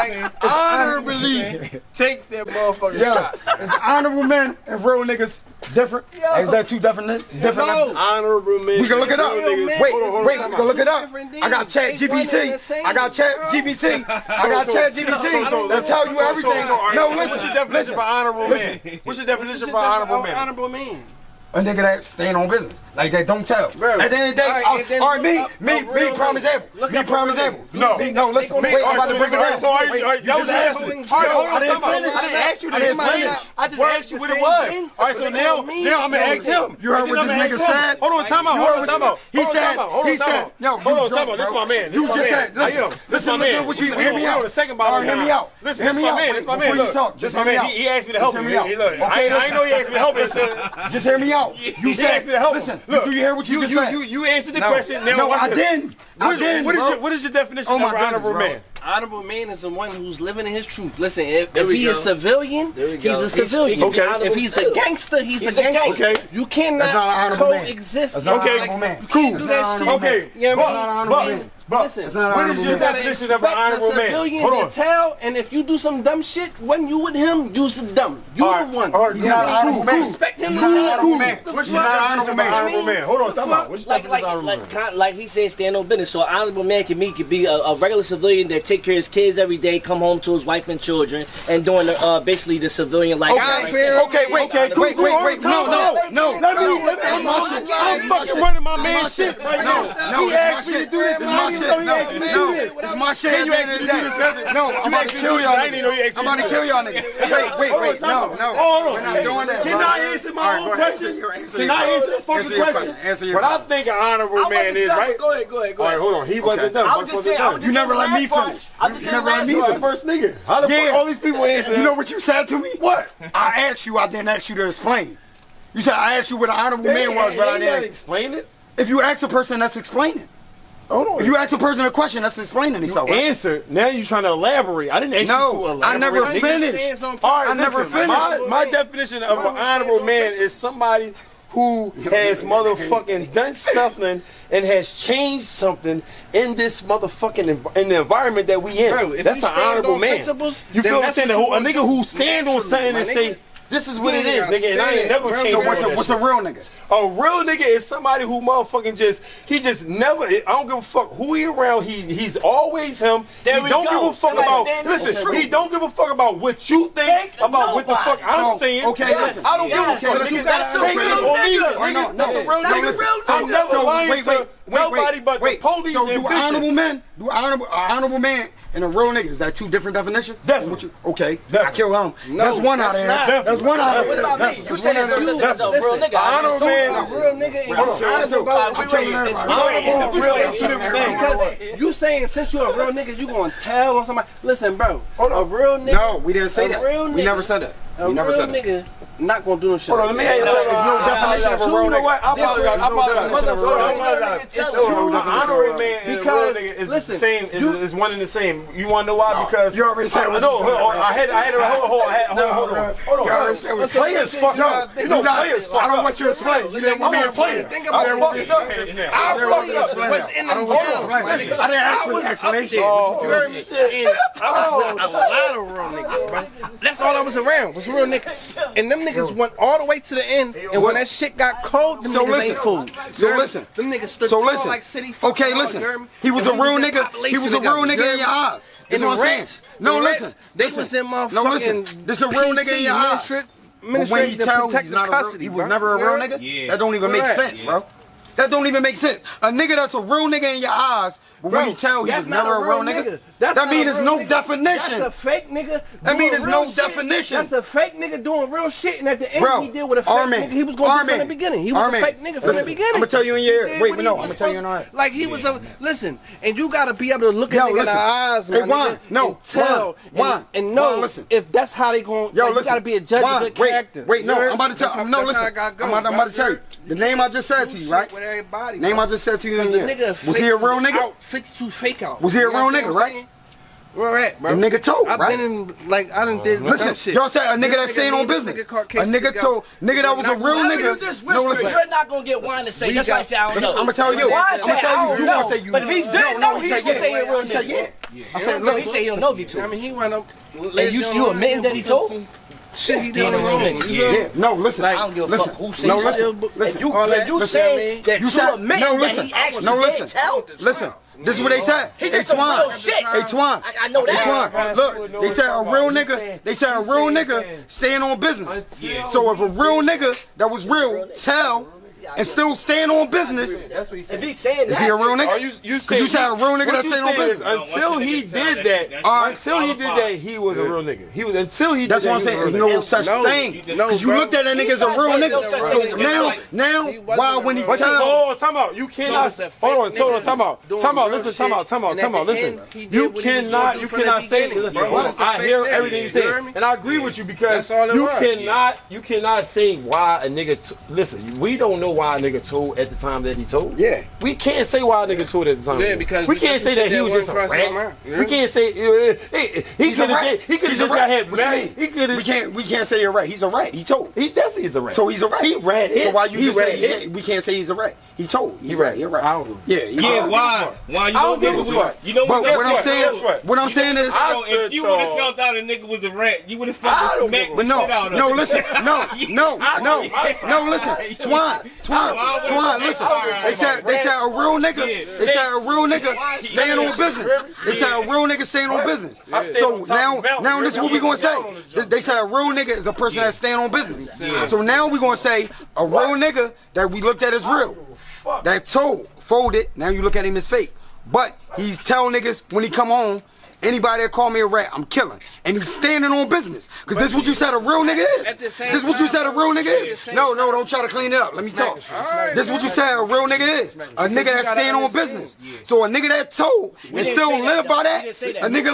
Honorably take that motherfucking Yeah, shot. it's honorable men and real niggas different. Is that two different? No. Honorable men. We can look it up. Real men. Wait, Hold on, we time can out. look it up. Different I got things. Chat They one and the GPT. same, I got Chat bro. GPT. I got Chat GPT. That tell you everything. No, What's your listen. definition for honorable Listen. man? What's your definition for honorable man? Honorable man. A nigga that stand on business. Like that don't tell. Bro. At the end of the day, All right, and then all right, me, look up a real prime nigga. example. Look Me, up a prime real example. nigga. No. See, no, listen. They Wait, gonna I'm about to break it down. So are you, that was an just answer. asked All right, me. hold on, I didn't time out. finish. I didn't ask you I didn't this. finish. I just Work asked you the what it same was. thing, All right, so but they now don't mean I'm gonna the ask same him. You heard what Then this I'ma nigga ask him. said? Hold on, time out. You Hold heard on, time out. He said, Hold on, time out. yo, Hold on, you time out. drunk, This is bro. my man. This You is my just man. said, listen, I am. This is my listen, man. what you, We hear me on out. the second All bottle right, hear me now. out. Listen, Hear this is me my out. man. This is my man. Before you Look, talk, this just is my hear me man. out. He asked me to help Just him. hear me out. Look, Okay, I ain't know he asked me to help him. Just hear me out. No, you said. Listen, do you hear what you just said? You answered the No. question. Now No, watch I this. didn't. I didn't, bro. What is your definition Oh of my an goodness, honorable bro. man? Honorable man is the one who's living in his truth. Listen, if we he go. is civilian, There we he's go. a He's civilian. speaking honorable If he's still. a gangster, he's a He's a gangster. gangster. Okay. You cannot That's not an honorable man. coexist. That's not an Okay. honorable man. You Cool. can't do that That's shit. not an Okay. Yeah, That's not an honorable man. Listen, That's not an what is honorable your man. definition of an honorable man? civilian Hold on. to tell, and if you do some dumb shit, when you with him, you's a dumb. You Alright, the one. alright, He's not an honorable man. Respect him. He's not an honorable man. What's He's your not an definition honorable of an man. honorable man? Hold on, time out. What's your Like, definition of an honorable man? like he said, stand on business. So an honorable man could be a regular civilian that take care of his kids every day, come home to his wife and children, and doing the, basically the civilian life. Okay, wait, wait. No. I'm fucking running my man shit right now. No, He asked me to do this. It's my shit. No, it's my shit. Can you ask me to do this? No, I'm about to kill y'all. I didn't know you asked me. I'm about to kill y'all niggas. Wait. No. Hold We're not doing that. Can I answer my own question? Can I answer the fucking question? Answer your What I question. think an honorable man is, right? Go ahead. All right, hold on. He wasn't done. I was just saying. You never let me finish. I'm just You saying. never let me You the finish. first nigga. How the fuck all these people answer? You know what you said to me? What? I asked you, I didn't ask you to explain. You said I asked you what an honorable man was, but I didn't. explain it. If you ask a person, that's explaining. Hold on. If you ask a person a question, that's explaining himself. Right? Answer. Now you trying to elaborate. I didn't ask you to No, elaborate. I never nigga. finished. All right, I never listen, finished. My definition of an honorable man is somebody who has motherfucking done something and has changed something in this motherfucking in the environment that we in. Bro, if That's you an stand honorable on man. principles, You then feel what I'm that's saying? what you A nigga gonna who do. stand on something and My say, nigga. this is what it is, I nigga, and I ain't said, never bro. changed. So on what's that a real nigga? a real nigga is somebody who motherfucking he just never, I don't give a fuck who he around, he's always him. There He we don't go. give a fuck Somebody about, stand on listen, truth. he don't give a fuck about what you think about what the fuck I'm So, saying. okay, Yes. listen. I don't give a Yes. fuck, That's nigga. a- that's a Take real it or leave it, nigga. nigga. No, That's a real that's a nigga. real I'm nigga. never So, lying to nobody but the police So and do honorable bitches. men, honorable man and a real nigga, is that two different definitions? Definitely. Okay, I Definitely. kill him. That's one out of there. not. That's one out of What there. about me? You said there's no such thing as a real nigga. I just honorable told man- you. A real nigga is Hold on. honorable about I'm killing everybody. Honorable and real is two different things. because you saying since you're a real nigga, you gonna tell on somebody. Listen, bro, a real nigga. No, we didn't say A that. real We nigga- never said that. A We never real said that. nigga not gonna do no shit. Hold on, let me ask you There's no definition of a real You know nigga. what? I apologize. There's no definition of a real nigga. It's An true. honorable man and a real Because, nigga is listen, the same. Is one and the same. You want to know why? Because you already said what no. you said. I had hold on. You already said what you Players said. fucked No, up. You you know, not- players fucked I don't up. want you to explain. You didn't want me to explain. Think about I didn't want you to fucked up. explain. I I didn't want you to fucked up. explain. What's in I don't them want you to jails, explain. my I nigga? didn't ask for was the up explanation. there. You heard me? And I was with a lot of real niggas, bro. That's all I was around was real niggas. And them niggas went all the way to the end. And when that shit got cold, them So niggas listen. ain't fooled. So You heard me? listen. Them niggas stood So tall listen. like city Okay, fucking listen. you heard me? He was And a real we nigga. He population was a real together, you nigga in heard your me? eyes. And That's the what I'm saying. Reds, No, the listen. Reds, they Listen. was in No, listen. motherfucking This a real nigga in your eyes. But when you Administrative to tell protect he's the not a real, custody, he was bro. never a You real heard? nigga, that don't even make Correct. sense, bro. That don't even make sense. A nigga that's a real nigga in your eyes, but when Bro, you tell he that's was not never a real nigga, That's that not means a there's real no nigga. definition. That's a fake nigga. That means doing there's no real shit. definition. That's a fake nigga doing real shit, and at the end Bro, he did with a fake Armin, nigga. He was going to do Armin, from the beginning. He was Armin, a fake nigga from the listen, beginning. I'ma tell you in your ear. He did Wait, what but he no, was I'ma tell you in supposed- our ear. Like he was a listen, and you got to be able to look at Yo, nigga in the listen. eyes, my Hey, Juan, nigga, no, and tell Juan, and know Juan, listen. if that's how they going. Yo, Like, you listen. got to be a judge Juan, of good character. Wait, no, You heard? I'm about to tell. That's how- No, that's listen. how I gotta go, I'm about to tell you. The name I just said to you, right? With everybody, Name bro. I just said to you in Cause a here. nigga Was he a real fake nigga? out, 52 fake out. Was he a You real understand nigga, what I'm right? saying? Where we're at, bro. The nigga told, I've right? been in, like, I done did Listen, that shit. y'all said a nigga This that staying on me, this business. caught A cases nigga together. told, nigga that was a real Whenever you nigga. just No, whisper, listen. you're not gonna get Juan to say. We That's why I got- say I don't know. Listen, I'ma tell you. Juan I'ma said, tell I you. don't You know. gonna say you. But if he No, didn't no, know, he he said gonna yeah. say he a real He said nigga. yeah. I said, No, he listen. said he don't know if he told. I mean, he went up. And you admitting that he told? Shit, he did He on ain't the a real road. nigga. Yeah, no, listen. I don't give a listen. fuck who says No, something. listen. Listen. You, All that- if you listen, say I mean, that you said- admit no, that listen. he actually No, did listen. tell. Listen. This is what they said. He Hey, did some Swan. real shit. Hey, Swan. I know Hey, that. Swan. Look, they said a real nigga. They said a real nigga staying on business. So if a real nigga that was real tell, and still stand on business, That's what he said. If he's saying is he a real Are nigga? you Because you said a real nigga what that you stand on saying is business. until he did that, he was a real nigga. He was until he did That's that, what I'm saying. There's no such thing. Because you looked at that nigga as a real nigga. So now, why when he But you, tell... hold on, time out. You cannot. Hold on, time out. Listen. You cannot say. Listen, I hear everything you say, and I agree with you because you cannot say why a nigga. Listen, we don't know why a nigga told at the time that he told. Yeah. We can't say why a nigga told at the time. Yeah, because we can't say that he was just a rat. We can't say he could have just got hit. What you mean? He could have. We can't say you're right. He's a rat. He told. He definitely is a rat. So he's a rat. He rat. So why you just say it? we can't say he's a rat? He told. He rat. You're right. I don't. Yeah, why you I don't don't give give a a fuck. You know But what? what I'm saying is, If you would have found out a nigga was a rat, you would have fucking smacked the but shit out of him. no, listen, no, listen, Twan, listen. They said a real nigga. They said a real nigga staying on business. They said a real nigga staying on business. So now this is what we gonna say. They said a real nigga is a person that's staying on business. So now we gonna say a real nigga that we looked at as real. That folded. Now you look at him as fake. But he's telling niggas when he come home, anybody that call me a rat, I'm killing. And he's standing on business. Because this is what you said a real nigga is. This is what you said a real nigga is. No, don't try to clean it up. Let me talk. This is what you said a real nigga is. A nigga that stand on business. So a nigga that told and still live by that, a nigga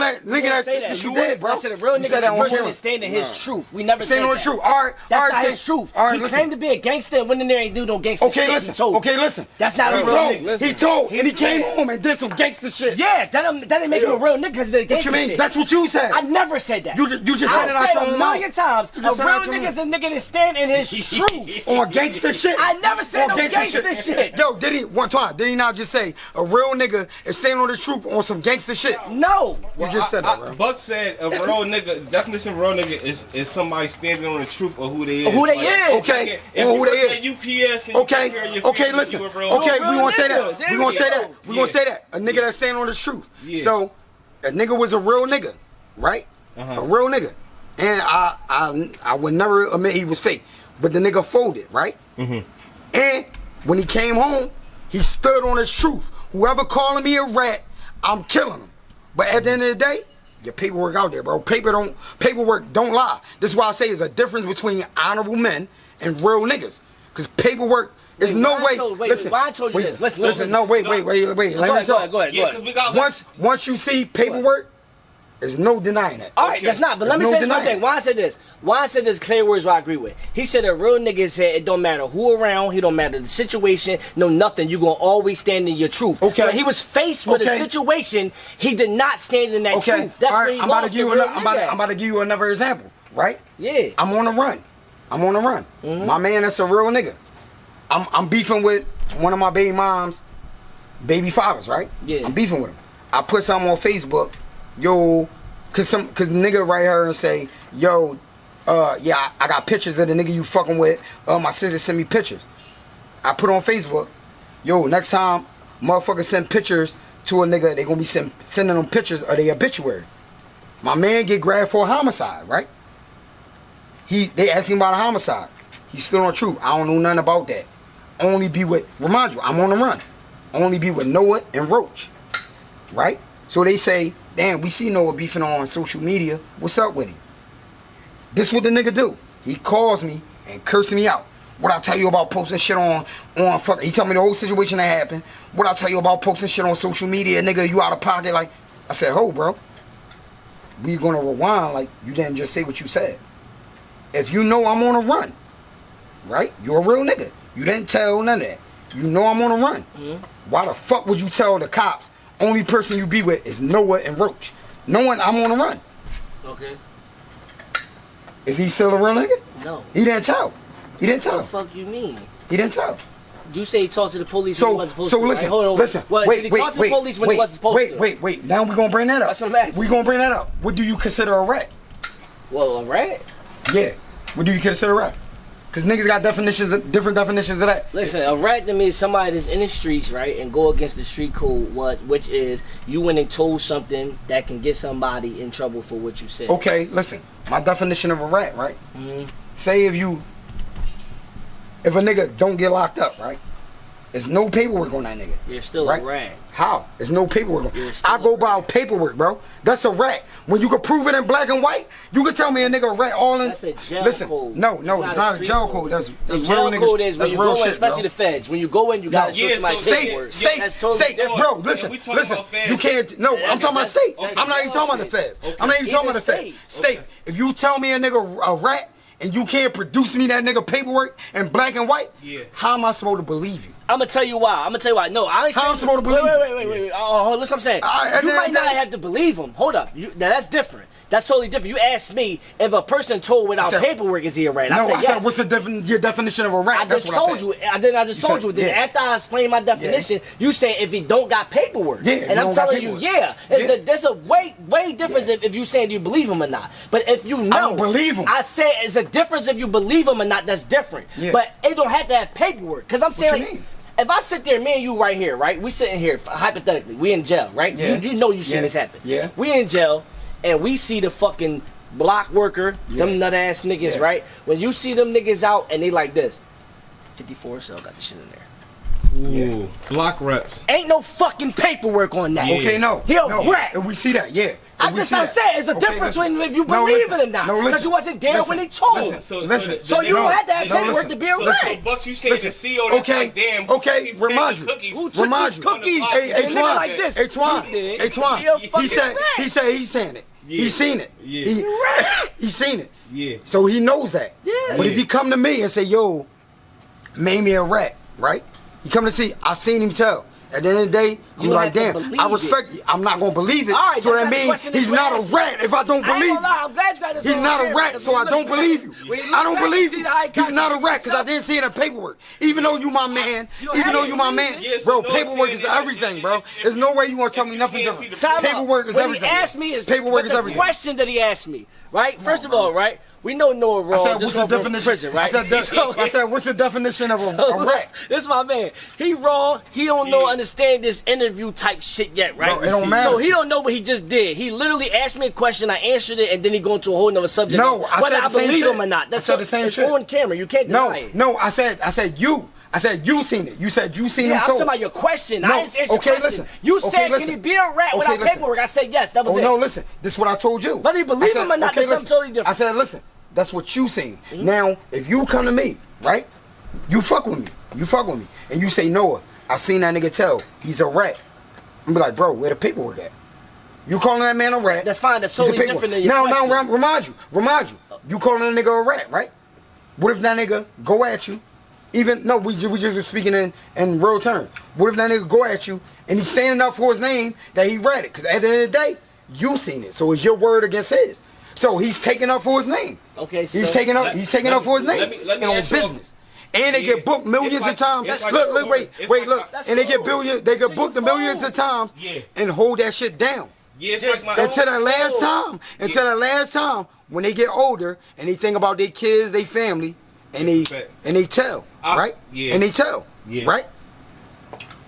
that you did, bro. I said a real nigga is a person that's standing his truth. We never said Stand on the that. truth. All right. That's not his truth. All right, he listen. claimed to be a gangster and went in there and do no gangster shit. Okay, listen. That's not a real nigga. He told, and he came home and did some gangster shit. Yeah, that didn't make him a real nigga because of the What gangster you mean? shit. That's what you said. I never said that. You just said it out I your said own a mouth. million times. A real just said it out your nigga is a mouth. nigga that stand in his truth. On gangster shit. I never said no gangster shit. Yo, did he not just say a real nigga is staying on the truth on some gangster shit? No. You just said that, bro. Buck said a real nigga, definition of real nigga is somebody standing on the truth of who they is. Who they is. Okay, If on you who they work is. at UPS and you take care of your Okay, family, listen. you a real Okay, nigga. we gonna say nigga. that. There We gonna we say go. that. We gonna say that. A nigga that's standing on the truth. Yeah. So, a nigga was a real nigga, right? A real nigga. And I would never admit he was fake. But the nigga folded, right? And when he came home, he stood on his truth. Whoever calling me a rat, I'm killing him. But at the end of the day, your paperwork out there, bro. Paperwork don't lie. This is why I say there's a difference between honorable men and real niggas. Because paperwork, there's no way. Why I told you this? Listen. No, wait. Let me talk. Go ahead. Yeah, because we got Once you see paperwork, there's no denying that. All right, that's not. But let me say this one thing. Why I said this clear words what I agree with. He said a real nigga said it don't matter who around, he don't matter the situation, no nothing. You gonna always stand in your truth. Okay. When he was faced with a situation, he did not stand in that truth. That's all where right. he I'm about to lost give you the real I'm about to give you another example, right? Yeah. I'm on a run. My man, that's a real nigga. I'm beefing with one of my baby mom's baby fathers, right? Yeah. I'm beefing with him. I put something on Facebook, yo, cause nigga right here and say, yo, yeah, I got pictures of the nigga you fucking with. My sister sent me pictures. I put on Facebook, yo, next time motherfuckers send pictures to a nigga, they gonna be sending them pictures of their obituary. My man get grabbed for a homicide, right? They asked him about a homicide. He's still on truth. I don't know nothing about that. Only be with, remind you, I'm on the run. Only be with Noah and Roach, right? So they say, damn, we see Noah beefing on social media. What's up with him? This is what the nigga do. He calls me and curses me out. What I tell you about posting shit on fuck? He tell me the whole situation that happened. What I tell you about posting shit on social media, nigga, you out of pocket. Like, I said, ho, bro. We gonna rewind like you didn't just say what you said. If you know I'm on a run, right? You're a real nigga. You didn't tell none of that. You know I'm on a run. Why the fuck would you tell the cops only person you be with is Noah and Roach? Knowing I'm on a run. Okay. Is he still a real nigga? No. He didn't tell. He didn't What tell. the fuck you mean? He didn't tell. You say he talked to the police when he wasn't supposed to. Listen, right? Hold on. listen. Well, did he talk to the police when he wasn't supposed to? Wait. Now we're gonna bring that up. That's what I'm asking. We're gonna bring that up. What do you consider a rat? Well, a rat? Yeah. What do you consider a rat? Because niggas got different definitions of that. Listen, a rat to me is somebody that's in the streets, right, and go against the street code, which is you went and told something that can get somebody in trouble for what you said. Okay, listen. My definition of a rat, right? Say if you if a nigga don't get locked up, right? There's no paperwork on that nigga. You're still right? a rat. How? There's no paperwork. I go by paperwork, bro. That's a rat. When you can prove it in black and white, you can tell me a nigga a rat all in. That's a jail code. No, it's not a jail code. That's the real jail niggas. code is when you go in, shit, especially bro. the feds. When you go in, you gotta show somebody paperwork. State, bro. Listen. You can't. No, I'm talking about state. I'm not even talking about the feds. I'm not even talking about the feds. State. If you tell me a nigga a rat and you can't produce me that nigga paperwork in black and white, how am I supposed to believe you? I'm gonna tell you why. No, I ain't. How I'm supposed to believe? Wait. Oh, listen, what I'm saying. You might not have to believe him. Hold up. Now that's different. That's totally different. You asked me if a person told without paperwork is he a rat. No, I said yes. What's your definition of a rat? I just told you. I just told you. Then after I explained my definition, you say if he don't got paperwork. Yeah. And I'm telling you, there's a way difference if you saying you believe him or not. But if you know, I don't believe him. I say it's a difference if you believe him or not. That's different. Yeah. But it don't have to have paperwork. Because I'm saying, like, if I sit there, me and you right here, right? We sitting here, hypothetically, we in jail, right? Yeah. You know you seen this happen. Yeah. We in jail, and we see the fucking block worker, them nut ass niggas, right? When you see them niggas out and they like this, 54 cell got the shit in there. Ooh, block reps. Ain't no fucking paperwork on that. Okay, no. He a rat. And we see that, I just not saying it's a difference between if you believe it or not. Because you wasn't there when they told. So you don't have to have paperwork to be a rat. So Buckz, you saying the CEO that's like, damn, remind you. Cookies. Hey, Twan. Like this. Hey, Twan. He said he's saying it. He's seen it. He's seen it. Yeah. So he knows that. Yeah. But if he come to me and say, yo, made me a rat, right? He come to see, I seen him tell. At the end of the day, I'm like, damn, I respect you. I'm not going to believe it. Right, so that means he's not a rat if I don't believe you. I'm glad you got this. He's not a rat, so I don't believe you. I don't believe you. He's not a rat because I didn't see it in paperwork. Even though you my man, bro, paperwork is everything, bro. There's no way you going to tell me nothing different. Paperwork is everything. What he asked me is, paperwork is everything. The question that he asked me, right? First of all, right? We know Noah wrong. I said, what's the definition? Prison, right? I said, what's the definition of a rat? This is my man. He wrong. He don't understand this interview type shit yet, right? Bro, it don't matter. So he don't know what he just did. He literally asked me a question, I answered it, and then he go into a whole nother subject. No, whether I believe him or not. That's the same shit. On camera. You can't deny it. No, I said you. I said you seen it. You said you seen him too. I'm talking about your question. I didn't answer your question. Listen. You said, can he be a rat without paperwork? I said yes. That was it. No, listen. This is what I told you. Whether you believe him or not, that's something totally different. I said, listen. That's what you seen. Now, if you come to me, right? You fuck with me. And you say, Noah, I seen that nigga tell he's a rat. I'm be like, bro, where the paperwork at? You calling that man a rat? That's fine. That's totally different than your question. Now, remind you. You calling that nigga a rat, right? What if that nigga go at you? We just speaking in real terms. What if that nigga go at you and he's standing up for his name that he read it? Because at the end of the day, you seen it. So it's your word against his. So he's taking up for his name. Okay, so he's taking up for his name and on business. And they get booked millions of times. Look, wait. And they get booked the millions of times and hold that shit down. Until that last time when they get older and they think about their kids, their family, and they tell, right? Yeah. And they tell, right?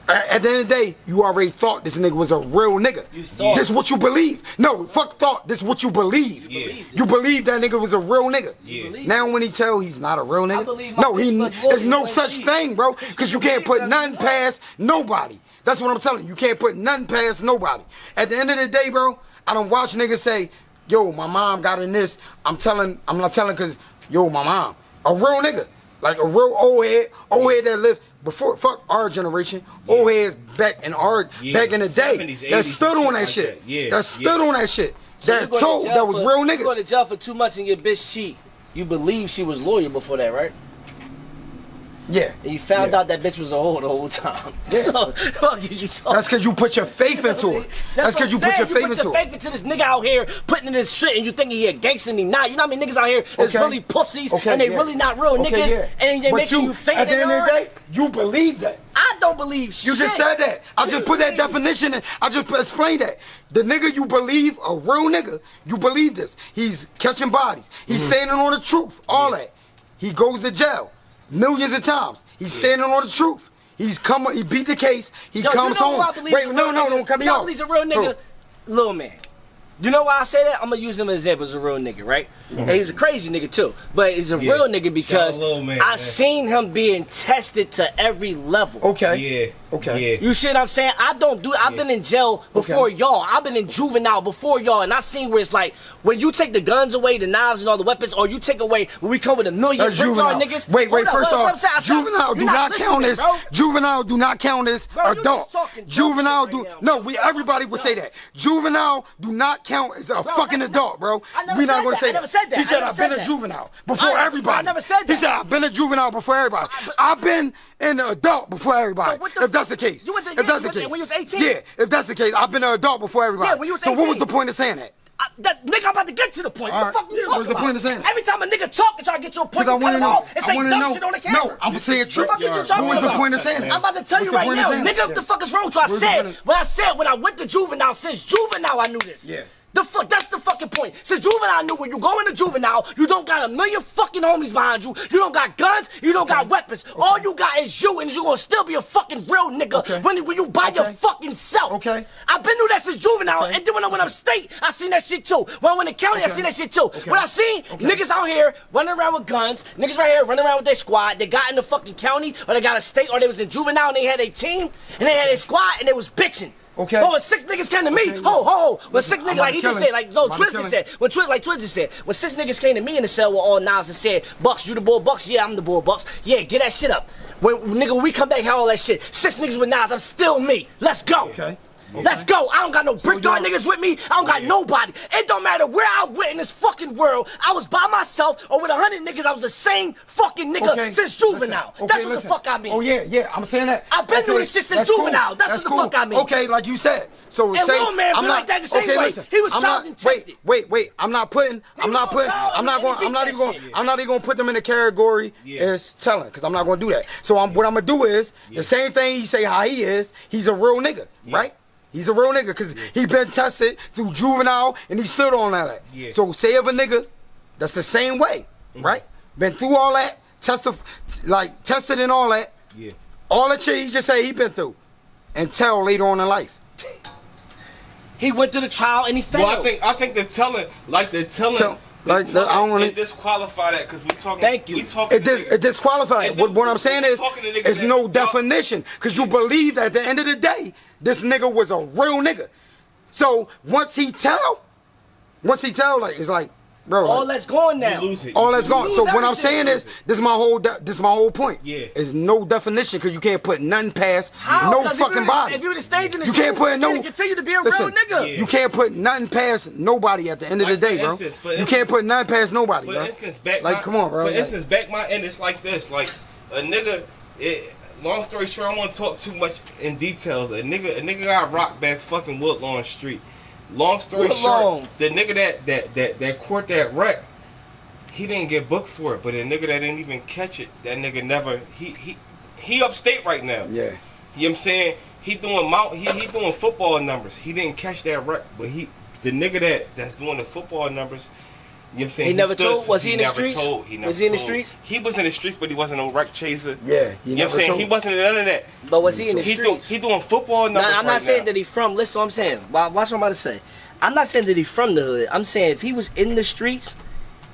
At the end of the day, you already thought this nigga was a real nigga. This is what you believe. No, fuck thought. This is what you believe. You believe that nigga was a real nigga. Now when he tell he's not a real nigga, there's no such thing, bro. Because you can't put nothing past nobody. That's what I'm telling you. You can't put nothing past nobody. At the end of the day, bro, I don't watch niggas say, yo, my mom got in this. I'm not telling because, yo, my mom. A real nigga. Like a real old head that lived. Before, fuck our generation, old heads back in the day, 70s, that stood on that shit. That stood on that shit. That told, that was real niggas. You go to jail for too much and your bitch cheat. You believe she was loyal before that, right? Yeah. And you found out that bitch was a hoe the whole time. Yeah. So, what did you talk? That's because you put your faith into it. That's because you put your faith into it. You put your faith into this nigga out here putting in this shit and you thinking he a gangster and he not. You know how many niggas out here is really pussies and they really not real niggas and they making you think at the end of the day, you believe that. I don't believe shit. You just said that. I just put that definition in. I just explained that. The nigga you believe, a real nigga, you believe this. He's catching bodies. He's standing on the truth. All that. He goes to jail millions of times. He's standing on the truth. He beat the case. He comes home. Wait, no, don't cut me off. He's a real nigga, Lil Man. You know why I say that? I'm gonna use him as an example as a real nigga, right? And he's a crazy nigga too, but he's a real nigga because I seen him being tested to every level. Okay. Yeah. Okay. Yeah. You see what I'm saying? I don't do. I've been in jail before y'all. I've been in juvenile before y'all, and I seen where it's like when you take the guns away, the knives and all the weapons, or you take away when we come with $1 million Brickyard niggas. Wait. First off, juvenile do not count as juvenile. Do not count as adult. Juvenile do no. Everybody would say that. Juvenile do not count as a fucking adult, bro. We not gonna say that. He said I've been a juvenile before everybody. I never said that. He said I've been a juvenile before everybody. I've been an adult before everybody. If that's the case. If that's the case. When you was 18? Yeah, if that's the case, I've been an adult before everybody. Yeah, when you was so 18. what was the point of saying that? That nigga, I'm about to get to the point. What the fuck you talking what's the point of saying that? Every time a nigga talk and try to get to a point, Because I want to know. and say dumb shit on the camera. No, I'm saying truth. What was the point of saying that? I'm about to tell you right now, nigga, what the fuck is wrong with you? When I went to juvenile, since juvenile I knew this. Yeah. The fuck, that's the fucking point. Since juvenile, I knew when you go into juvenile, you don't got $1 million fucking homies behind you. You don't got guns. You don't got weapons. All you got is you, and you're gonna still be a fucking real nigga when you by your fucking self. Okay. I've been through that since juvenile, and then when I went upstate, I seen that shit too. When I went to county, I seen that shit too. When I seen niggas out here running around with guns, niggas right here running around with their squad, they got in the fucking county, or they got upstate, or they was in juvenile, and they had a team, and they had a squad, and they was bitching. Okay. Oh, when 6 niggas came to me, when 6 niggas, like he just said, like, no, Twisted said, when 6 niggas came to me in the cell with all knives and said, Buckz, you the boy Buckz? Yeah, I'm the boy Buckz. Yeah, get that shit up. When we come back, have all that shit. 6 niggas with knives, I'm still me. Let's go. Okay. Let's go. I don't got no Brickyard niggas with me. I don't got nobody. It don't matter where I went in this fucking world. I was by myself or with 100 niggas. I was the same fucking nigga since juvenile. That's what the fuck I mean. Oh yeah, I'm saying that. I've been doing this shit since juvenile. That's what the fuck I mean. Okay, like you said. So and say, little man I'm been not, like that the same way. He was child and tested. Wait. I'm not even gonna put them in the category as telling, because I'm not gonna do that. So what I'm gonna do is the same thing he say how he is. He's a real nigga, right? He's a real nigga because he been tested through juvenile and he stood on that. Yeah. So say of a nigga that's the same way, right? Been through all that, tested and all that. Yeah. All that shit he just say he been through, until later on in life. He went to the trial and he failed. Well, I think they're telling. I don't want to disqualify that because we talking. Thank you. It disqualify it. What I'm saying is, it's no definition because you believe that at the end of the day, this nigga was a real nigga. So once he tell, like it's like, bro, all that's gone now. All that's gone. So what I'm saying is, this is my whole point. Yeah. It's no definition because you can't put nothing past no fucking body. If you would have stayed in the you can't put no. Continue to be a real nigga. You can't put nothing past nobody at the end of the day, bro. You can't put nothing past nobody, bro. Come on, bro. For instance, back my end, it's like this. Like a nigga. Long story short, I don't want to talk too much in details. A nigga got rocked back fucking Woodlawn Street. Long story short, the nigga that caught that wreck, he didn't get booked for it. But a nigga that didn't even catch it, that nigga never. He upstate right now. Yeah. You know what I'm saying? He doing football numbers. He didn't catch that wreck, but the nigga that's doing the football numbers. You know what I'm saying? He never told? Was he in the streets? Was he in the streets? He was in the streets, but he wasn't a wreck chaser. Yeah, you know what I'm saying? He wasn't in none of that. But was he in the streets? He doing football numbers. I'm not saying that he from. Listen, what I'm saying. Watch what I'm about to say. I'm not saying that he from the hood. I'm saying if he was in the streets,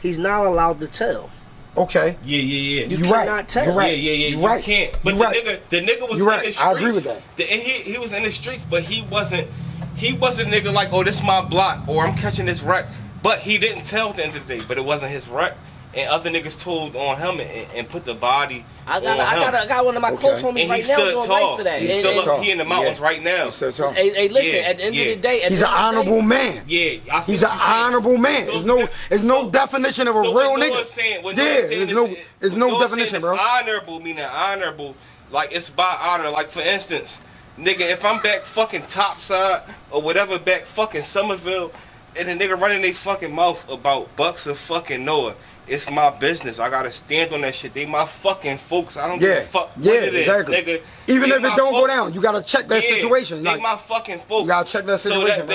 he's not allowed to tell. Okay. Yeah. You cannot tell. You're right. Yeah. You're you can't. But the nigga was in the streets. I agree with that. He was in the streets, but he wasn't a nigga like, oh, this is my block, or I'm catching this wreck. But he didn't tell at the end of the day. But it wasn't his wreck. And other niggas told on him and put the body I got one of my close homies and right now doing right for that. He's still up. He in the mountains right now. He's still tall. Hey, listen. At the end of the day, he's an honorable man. Yeah, he's an honorable man. There's no definition of a real nigga. There's no definition, bro. Honorable meaning honorable, like it's by honor. Like for instance, nigga, if I'm back fucking Topside or whatever back fucking Somerville, and a nigga running their fucking mouth about Buckz and fucking Noah. It's my business. I gotta stand on that shit. They my fucking folks. I don't give a fuck what it is, nigga. Even if it don't go down, you gotta check that situation. They my fucking folks. You gotta check that situation,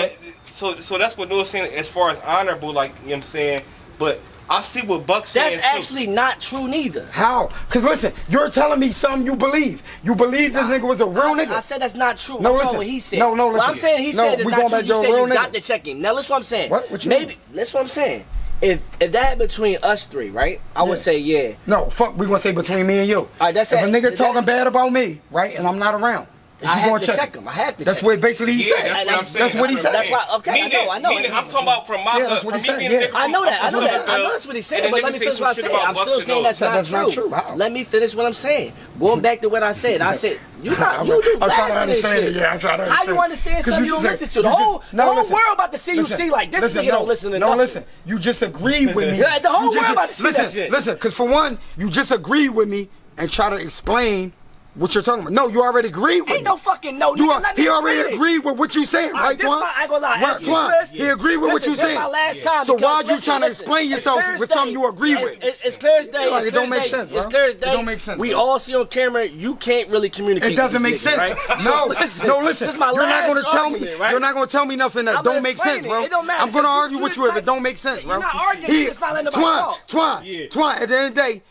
so that's what Noah's saying as far as honorable, like, you know what I'm saying? But I see what Buck's saying. That's actually not true neither. How? Because listen, you're telling me something you believe. You believe this nigga was a real nigga. I said that's not true. No, I'm listen. talking what he said. No, listen. Well, I'm saying he said it's we not going true. back You to a said real you got nigga. to check him. Now listen what I'm saying. What you Maybe mean? listen what I'm saying. If that between us three, right? I would say yeah. No, fuck, we gonna say between me and you. Alright, that's if it. a nigga talking bad about me, right, and I'm not around, I have to check him. I have to That's check what basically he Yeah, said. that's what I'm saying. That's what he said. That's why. Okay, I know. Meaning, I'm talking about from my Yeah, that's what he said, being yeah. a nigga I know that. I from know that. I Uncensored, know that's what he said. and But the let me nigga say finish some what I shit said. about I'm Buckz still and saying all. that's That's not not true. true. How? Let me finish what I'm saying. Going back to what I said. I said you do I'm trying to laughing at understand shit. it. Yeah, I'm trying to How understand. you understand 'Cause something you don't just listen said- to? The you whole just- no, listen. world about to see you Listen, see like this listen, nigga don't listen to no, nothing. listen. You just agree with me. Yeah, the whole You just- world about to see listen, that shit. Listen, because for one, you just agree with me and try to explain what you're talking about. No, you already agree with me. Ain't no fucking no. You nigga, are, let me he already finish. agreed with what you saying, All right, this Twan? I ain't gonna lie. Right, Ask you, Twan, Chris. he agreed with what Listen, you this saying. my last time. So because why'd you listen, trying to listen, explain it's yourself clear as with something day. you agree with? It's clear as day. Like, It's it clear don't as make day. sense, It's bro. clear as It day. don't make sense, We bro. all see on camera. You can't really communicate. It doesn't with make this sense. nigga, right? No, So, no, listen. This is my You're not last gonna tell me. argument, right? You're not gonna tell me nothing that I'm don't make explaining sense, bro. it. It don't matter. I'm gonna You argue with just you if type- it don't make sense, bro. You're not arguing. It's not letting nobody talk. Twan. At the end of the day,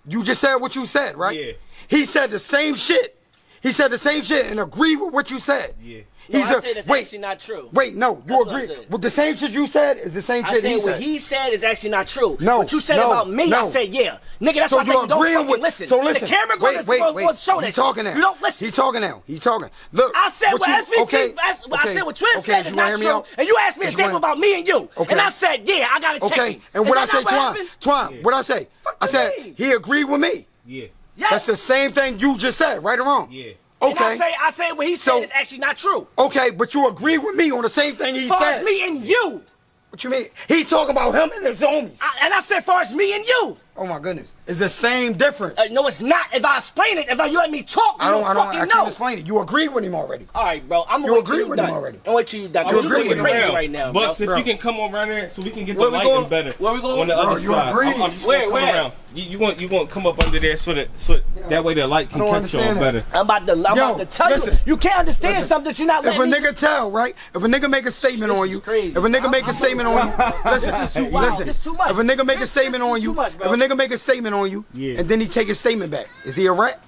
you just said what you said, right? Yeah. He said the same shit. He said the same shit and agreed with what you said. Yeah. No, He I said, said it's wait, actually not true. wait, no, you That's what I agree said. with the same shit you said is the same I shit said he what said. he said is actually not true. No, What you said no, about me, I no. said yeah. Nigga, that's So why I said you you don't agreeing fucking with? listen. So listen. The camera wait. gonna show that He's talking shit. now. You don't listen. He's talking now. He's talking. Look. I said what SVC, okay, I said what Tris okay, said did is you not hear me true. out? And you asked me a Did you statement hear- about me and you. Okay. And I said, yeah, I gotta check Okay, him. and Is what I that say, not what happened? Twan, what I say? I the said name. he agreed with me. Yeah. Yes. That's the same thing you just said, right or wrong? Yeah. And Okay. I say what he said So- is actually not true. Okay, but you agree with me on the same thing he As far as said. me and you. What you mean? He talking about him and his homies. And I said far as me and you. Oh my goodness, it's the same difference. No, it's not. If I explain it, if you let me talk, you I fucking can't know. explain it. You agree with him already. All right, bro. I'm You gonna wait agree till you with him done. already. I'm gonna wait till you done. You You agree looking with him crazy Around. right now, Buckz, bro. if you can come on around there so we can get Where the we lighting going? better. Where we going? On the Bro, other you side. agree. I'm just Where, gonna where? come around. You want to come up under there so that way the light can I don't catch you on understand better. I'm about to tell listen, you. You can't understand listen. something that you're not If a letting me. nigga tell, right? If a nigga make a statement This on is you, crazy. if a nigga make a I'm statement on you, listen, This is too wild. listen. This is too much. If a nigga make a This statement is on too you, much, if bro. a nigga make a statement on you, Yeah. and then he take his statement back, is he a rat?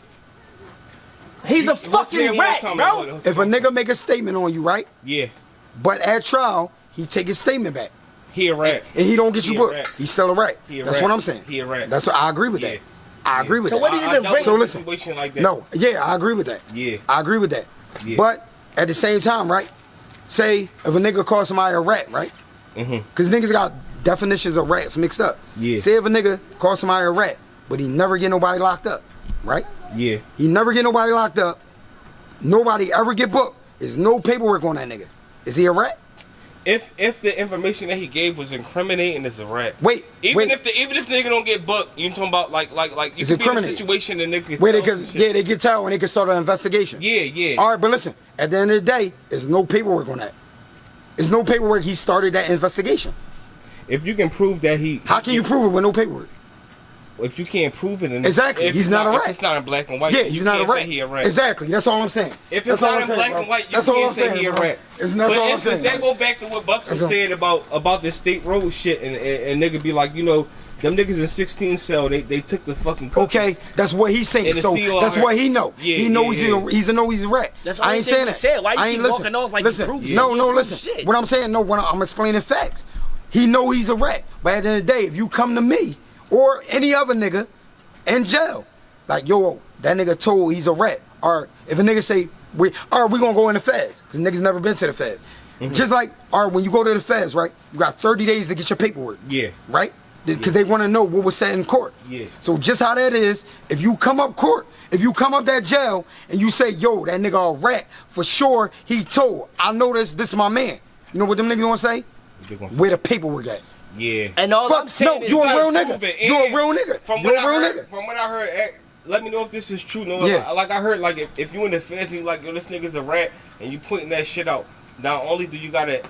He's a Let's hear fucking him one rat, time, bro. let's If a nigga make a statement on you, right? Yeah. But at trial, he take his statement back, He a rat. and he don't get you He a booked. rat. He's still a rat. He a That's rat. what I'm saying. He a rat. That's what I agree with Yeah. that. I agree with So that. what do you even bring? So listen. Situation like that. No, yeah, I agree with that. Yeah. I agree with that. Yeah. But at the same time, right? Say if a nigga calls somebody a rat, right? Because niggas got definitions of rats mixed up. Yeah. Say if a nigga calls somebody a rat, but he never get nobody locked up, right? Yeah. He never get nobody locked up. Nobody ever get booked. There's no paperwork on that nigga. Is he a rat? If the information that he gave was incriminating, it's a rat. Wait, Even wait. if nigga don't get booked, you talking about like you It's can be in a incriminating. situation and nigga. Where they tell can, some yeah, shit. they can tell and they can start an investigation. Yeah. All right, but listen. At the end of the day, there's no paperwork on that. There's no paperwork. He started that investigation. If you can prove that he, How can you prove it with no paperwork? if you can't prove it, and Exactly, if he's it's not a rat. If it's not in black and white, Yeah, you he's not a can't rat. say he a rat. Exactly, that's all I'm saying. If That's it's all not I'm in saying, black bro. and white, you That's all can't I'm say saying, he a bro. rat. That's For all I'm instance, saying. that go back to what Buckz was That's all- saying about the state road shit, and nigga be like, them niggas in 16 cell, they took the fucking cookies. Okay, that's what he's saying. And the So seal that's on what it. he know. Yeah, he knows yeah. he's a rat. That's the I only ain't thing saying he that. said. Why you I ain't keep listen. walking off like you listen. proved No, shit? no, You listen. proved shit. What I'm saying, no, I'm explaining facts. He know he's a rat. But at the end of the day, if you come to me or any other nigga in jail, like, yo, that nigga told he's a rat. Or if a nigga say, we gonna go in the feds, because niggas never been to the feds. Just like, when you go to the feds, right, you got 30 days to get your paperwork. Yeah. Right? Because they want to know what was said in court. Yeah. So just how that is, if you come up that jail and you say, yo, that nigga a rat, for sure he told. I know this is my man. You know what them niggas gonna say? They gonna say- Where the paperwork at? Yeah. And all I'm Fuck, saying no, is you a that- real nigga. prove it. You a And real nigga. From You what a I real heard, nigga. From what I heard, let me know if this is true. No, Yeah. like I heard, like if you in the feds and you like, yo, this nigga's a rat, and you pointing that shit out. Not only do you gotta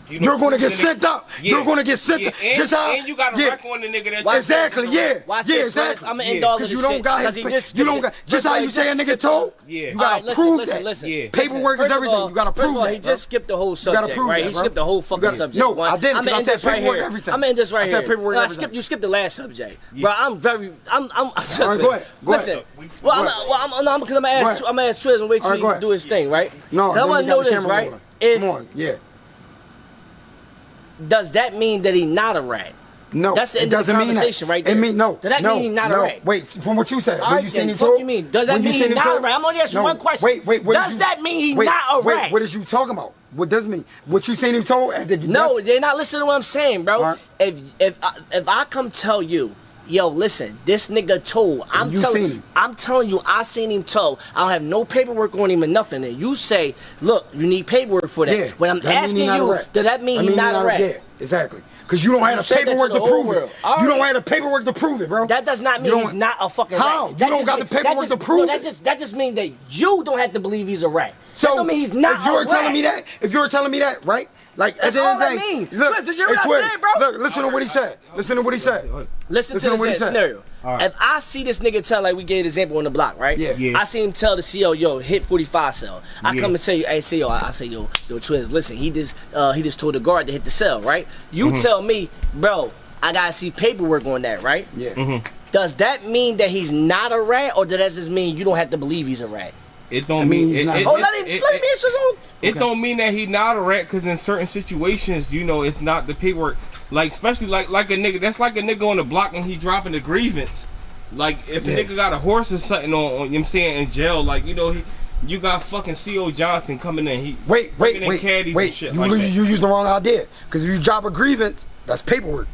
you're gonna get sent up. You're gonna get sent up. Just how. And you got a record on the nigga that. Exactly. Yeah. Yeah. Exactly. I'm gonna end all of this Because you don't got his. You don't got. Just how you say a nigga told. Yeah. You gotta prove that. Listen. Paperwork is everything. You gotta prove that. He just skipped the whole subject, right? He skipped the whole fucking subject. No, I didn't. I said paperwork everything. I'm in this right here. I said paperwork everything. You skipped the last subject, bro. I'm just. All right, go ahead. Listen. Well, I'm because I'm gonna ask Twiz and wait till he do his thing, right? No, I want to know this, right? Come on, yeah. Does that mean that he not a rat? No, that's the end of the conversation, right there. It mean no. Does that mean he's not a rat? Wait, from what you said, what you seen him told? You mean? Does that mean he's not a rat? I'm only asking one question. Wait. Does that mean he's not a rat? What is you talking about? What does it mean? What you seen him told? No, they're not listening to what I'm saying, bro. Right. If I come tell you, yo, listen, this nigga told. I'm telling you, I seen him told. I don't have no paperwork on him or nothing. And you say, look, you need paperwork for that. Yeah, when I'm asking you, does that mean he's not a rat? Yeah, exactly. Because you don't have the paperwork to prove it. You don't have the paperwork to prove it, bro. That does not mean he's not a fucking rat. How? You don't got the paperwork to prove it? That just means that you don't have to believe he's a rat. So that don't mean he's not a rat. If you're telling me that, right? Like that's at the end all of the day, I mean. Look, Chris, did you hear what I said, bro? Look, listen to what he said. Listen to what he said. Listen to this scenario. Right. If I see this nigga tell, like we gave an example on the block, right? Yeah. I see him tell the CEO, yo, hit 45 cell. I come and tell you, hey, CEO, I say, yo, Twiz, listen, he just told the guard to hit the cell, right? You tell me, bro, I gotta see paperwork on that, right? Yeah. Does that mean that he's not a rat, or does that just mean you don't have to believe he's a rat? It don't mean he's not. Let me answer his own. It don't mean that he's not a rat, because in certain situations, you know, it's not the paperwork. Like, especially like a nigga, that's like a nigga on the block and he dropping the grievance. Like, if a nigga got a horse or something on, you know what I'm saying, in jail, like, you know, you got fucking C.O. Johnson coming in. Wait. You used the wrong idea. Because if you drop a grievance, that's paperwork.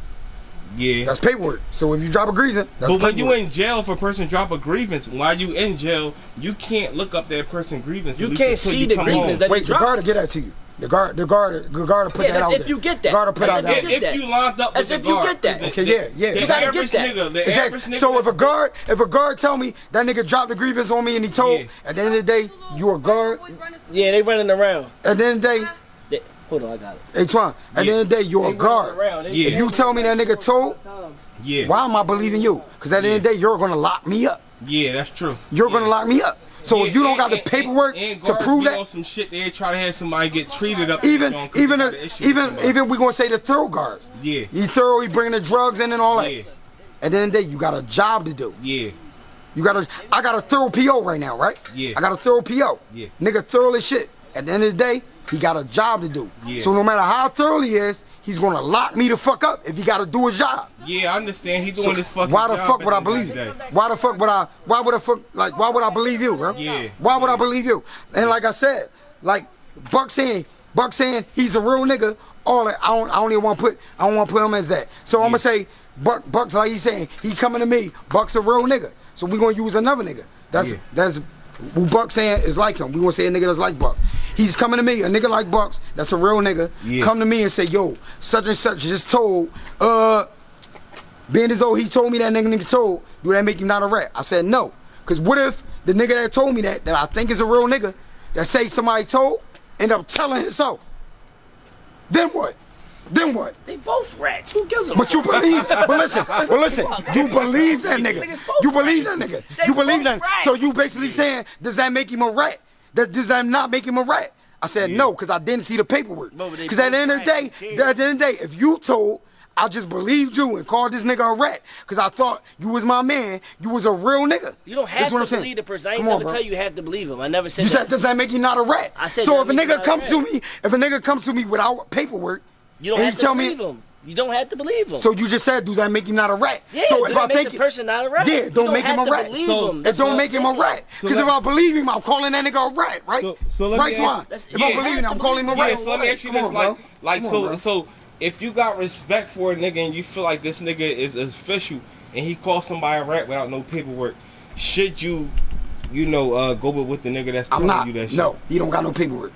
Yeah. That's paperwork. So if you drop a grievance, that's paperwork. But when you in jail, if a person drop a grievance, while you in jail, you can't look up that person's grievance. You can't see the grievance that he dropped. The guard will get that to you. The guard will put that out there. If you get that. The guard will put that out there. If you lined up with the guard. If you get that. Okay, yeah. You gotta get that. The average nigga. So if a guard tell me that nigga dropped the grievance on me and he told, at the end of the day, you a guard. Yeah, they running around. At the end of the day. Hold on, I got it. Hey, Twan, at the end of the day, you're a guard. If you tell me that nigga told, why am I believing you? Because at the end of the day, you're going to lock me up. Yeah, that's true. You're going to lock me up. So if you don't got the paperwork to prove that, on some shit, they try to have somebody get treated up. Even we gonna say the thorough guards. Yeah. He thorough. He bringing the drugs in and all that. At the end of the day, you got a job to do. Yeah. I got a thorough PO right now, right? Yeah. I got a thorough PO. Yeah. Nigga thorough as shit. At the end of the day, he got a job to do. Yeah. So no matter how thorough he is, he's gonna lock me the fuck up if he got to do his job. Yeah, I understand. He's doing this fucking why the job fuck would I believe you? Why would I believe you, bro? Yeah. Why would I believe you? And like I said, like Buckz saying he's a real nigga. All that I don't even want to put him as that. So I'm gonna say Buckz, like he's saying, he coming to me. Buckz a real nigga. So we gonna use another nigga. That's who Buckz saying is like him. We gonna say a nigga that's like Buckz. He's coming to me, a nigga like Buckz, that's a real nigga. Yeah. Come to me and say, yo, such and such just told, being as though he told me that nigga told, do that make him not a rat? I said no. Cause what if the nigga that told me that I think is a real nigga, that say somebody told, end up telling himself? Then what? They both rats. Who gives a fuck? But you believe, but listen, you believe that nigga. You believe that nigga. You believe that. So you basically saying, does that make him a rat? Does that not make him a rat? I said no, because I didn't see the paperwork. Because at the end of the day, if you told, I just believed you and called this nigga a rat because I thought you was my man. You was a real nigga. You don't have to believe the person. I ain't never tell you have to believe him. I never said that. You said, does that make you not a rat? I said so if a nigga comes to me without paperwork, you don't have to believe him. You don't have to believe him. So you just said, does that make him not a rat? Yeah, so if I make the person not a rat? Yeah, don't make him a rat. It don't make him a rat. Because if I believe him, I'm calling that nigga a rat, right? So let me ask, if I believe him, I'm calling him a rat. Yeah, so let me ask you this, so if you got respect for a nigga and you feel like this nigga is official and he calls somebody a rat without no paperwork, should you go with the nigga that's telling you that shit? No, he don't got no paperwork.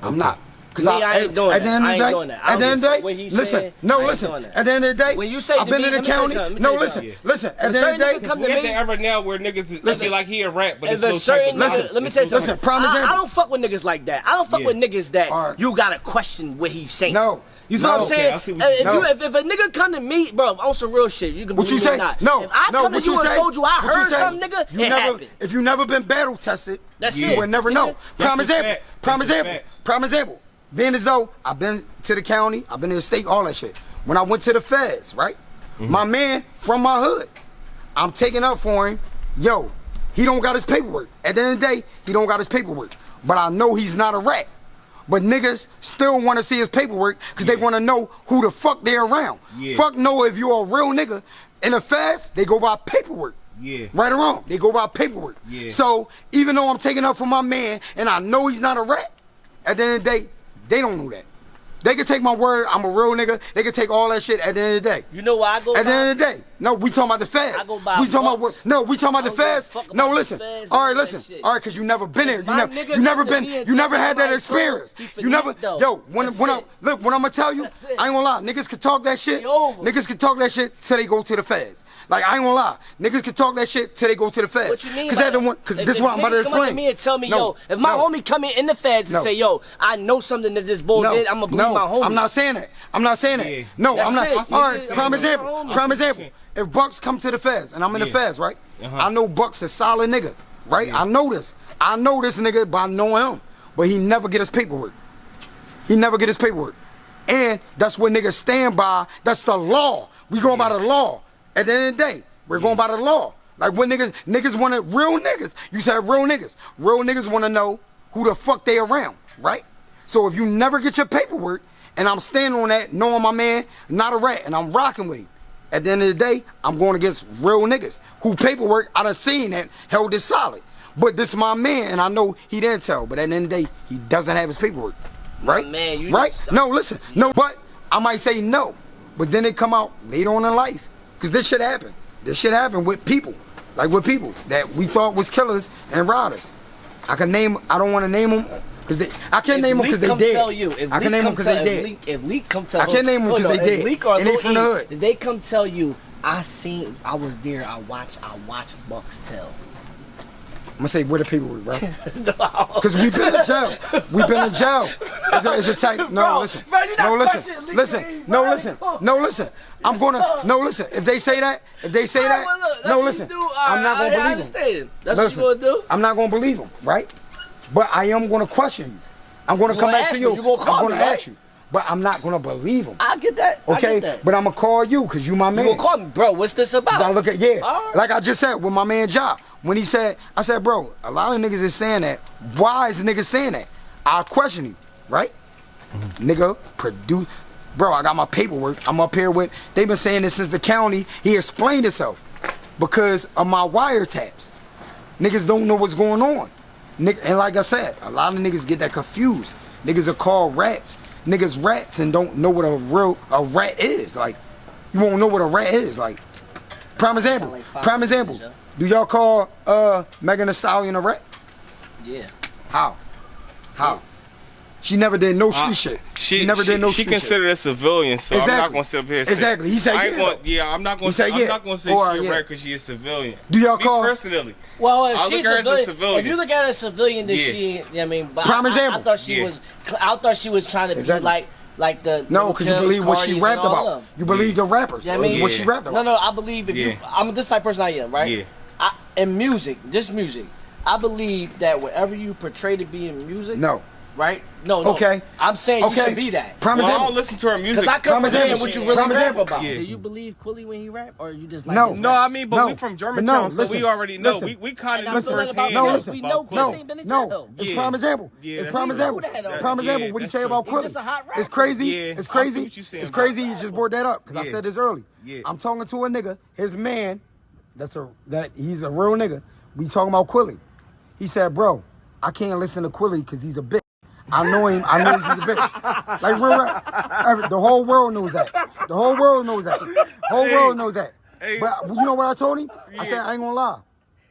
I'm not. Cause I ain't doing at the end of the day, at the end of the day, listen. At the end of the day, when you say I've been in the county. No, listen. At the end of the day, we have that ever now where niggas feel like he a rap, but it's no certain type of nigga, let me tell you something. Listen, prime example. I don't fuck with niggas like that. I don't fuck with niggas that you gotta question what he's saying. No. You know what I'm saying? If a nigga come to me, bro, on some real shit, you can believe it or not. No, if I come to you and told you I heard something, nigga, it happened. If you never been battle tested, you it. would never know. Prime example. Being as though I've been to the county, I've been to the state, all that shit. When I went to the feds, right? My man from my hood, I'm taking up for him. Yo, he don't got his paperwork. At the end of the day, he don't got his paperwork. But I know he's not a rat. But niggas still want to see his paperwork because they want to know who the fuck they're around. Fuck no, if you're a real nigga. In the feds, they go by paperwork. Right or wrong, they go by paperwork. So even though I'm taking up for my man and I know he's not a rat, at the end of the day, they don't know that. They can take my word, I'm a real nigga. They can take all that shit at the end of the day. You know why I go by? At the end of the day. No, we talking about the feds. I go by we talking Buckz. about no, we talking about the feds. No, about listen. the feds All right, and listen. that shit. All right, cause you never been there. My You never been. You never had that experience. You never. Yo, when I'm gonna tell you, I ain't gonna lie. Niggas can talk that shit. Niggas can talk that shit till they go to the feds. Like I ain't gonna lie, niggas can talk that shit till they go to the feds. What you mean? Cause this is what I'm about to explain. Come up to me and tell me, yo, if my homie come in the feds and say, yo, I know something that this bull did, I'm gonna believe my homie. I'm not saying that. No, I'm not. All right, prime example. If Buckz come to the feds and I'm in the feds, right? I know Buckz is a solid nigga, right? I know this. I know this nigga, but I know him. But he never get his paperwork. And that's what niggas stand by. That's the law. We going by the law. At the end of the day, we're going by the law. Like when niggas want to, real niggas, you said real niggas want to know who the fuck they around, right? So if you never get your paperwork, and I'm standing on that, knowing my man, not a rat, and I'm rocking with him, at the end of the day, I'm going against real niggas who paperwork, I done seen that, held it solid. But this is my man, and I know he didn't tell, but at the end of the day, he doesn't have his paperwork, right? Man, you right? No, listen, no, but I might say no, but then it come out later on in life. Because this shit happened. This shit happened with people. Like with people that we thought was killers and robbers. I can name, I don't want to name them. I can't name them because they dead. I can name them because they dead. If Leak come tell I can't name them because they dead. And they from the hood. If they come tell you, I was there, I watched Buckz tell. I'm gonna say where the people were, bro. Because we've been in jail. It's a type. No, listen. No, listen. I'm gonna. No, listen. If they say that, no, listen. I'm not gonna believe them. That's what you gonna do. I'm not gonna believe them, right? But I am gonna question you. I'm gonna come back to you. I'm gonna ask you. But I'm not gonna believe him. I get that. Okay, but I'm gonna call you because you my man. You gonna call me, bro? What's this about? I look at like I just said with my man Job. When he said, I said, bro, a lot of niggas is saying that. Why is niggas saying that? I'll question him, right? Nigga, produce. Bro, I got my paperwork. I'm up here with. They've been saying this since the county. He explained himself because of my wiretaps. Niggas don't know what's going on. And like I said, a lot of niggas get that confused. Niggas are called rats. Niggas rats and don't know what a rat is. Like, you won't know what a rat is. Like, prime example. Do y'all call Megan Thee Stallion a rat? Yeah. How? She never did no street shit. She never did no street shit. She considered a civilian, so I'm not gonna sit up here and say. Exactly. He said I'm not gonna say she a rat because she a civilian. Do y'all call personally? Well, if she's a civilian, if you look at her as a civilian, then she. I mean, but prime example. I thought she was trying to be like the. No, because you believe what she rapped about. You believe the rappers. I mean, what she rapped about. No, I believe if you. I'm this type of person I am, right? Yeah. In music, just music, I believe that whatever you portray to be in music. No. Right? No. Okay. I'm saying you should be that. I don't listen to her music. Because I come from saying what you really rap about. Yeah. Do you believe Quilly when he rap, or you just like No, I mean, but we from Germantown, so we already know. We kind of know firsthand. We know Quilly ain't been in jail. It's prime example. It's prime example. Prime example. What do you say about Quilly? It's crazy. It's crazy. It's crazy. You just brought that up because I said this early. I'm talking to a nigga. His man. He's a real nigga. We talking about Quilly. He said, bro, I can't listen to Quilly because he's a bitch. I know him. I know he's a bitch. Like real rap. The whole world knows that. The whole world knows that. But you know what I told him? I said, I ain't gonna lie.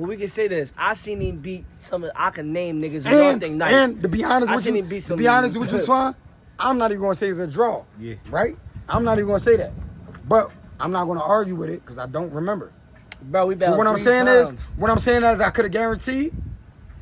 Well, we can say this. I seen him beat I can name niggas who don't think nice. And to be honest with you, Twan, I'm not even gonna say it's a draw. Yeah. Right? I'm not even gonna say that. But I'm not gonna argue with it because I don't remember. Bro, we battled But what I'm 3 saying times. is I could have guaranteed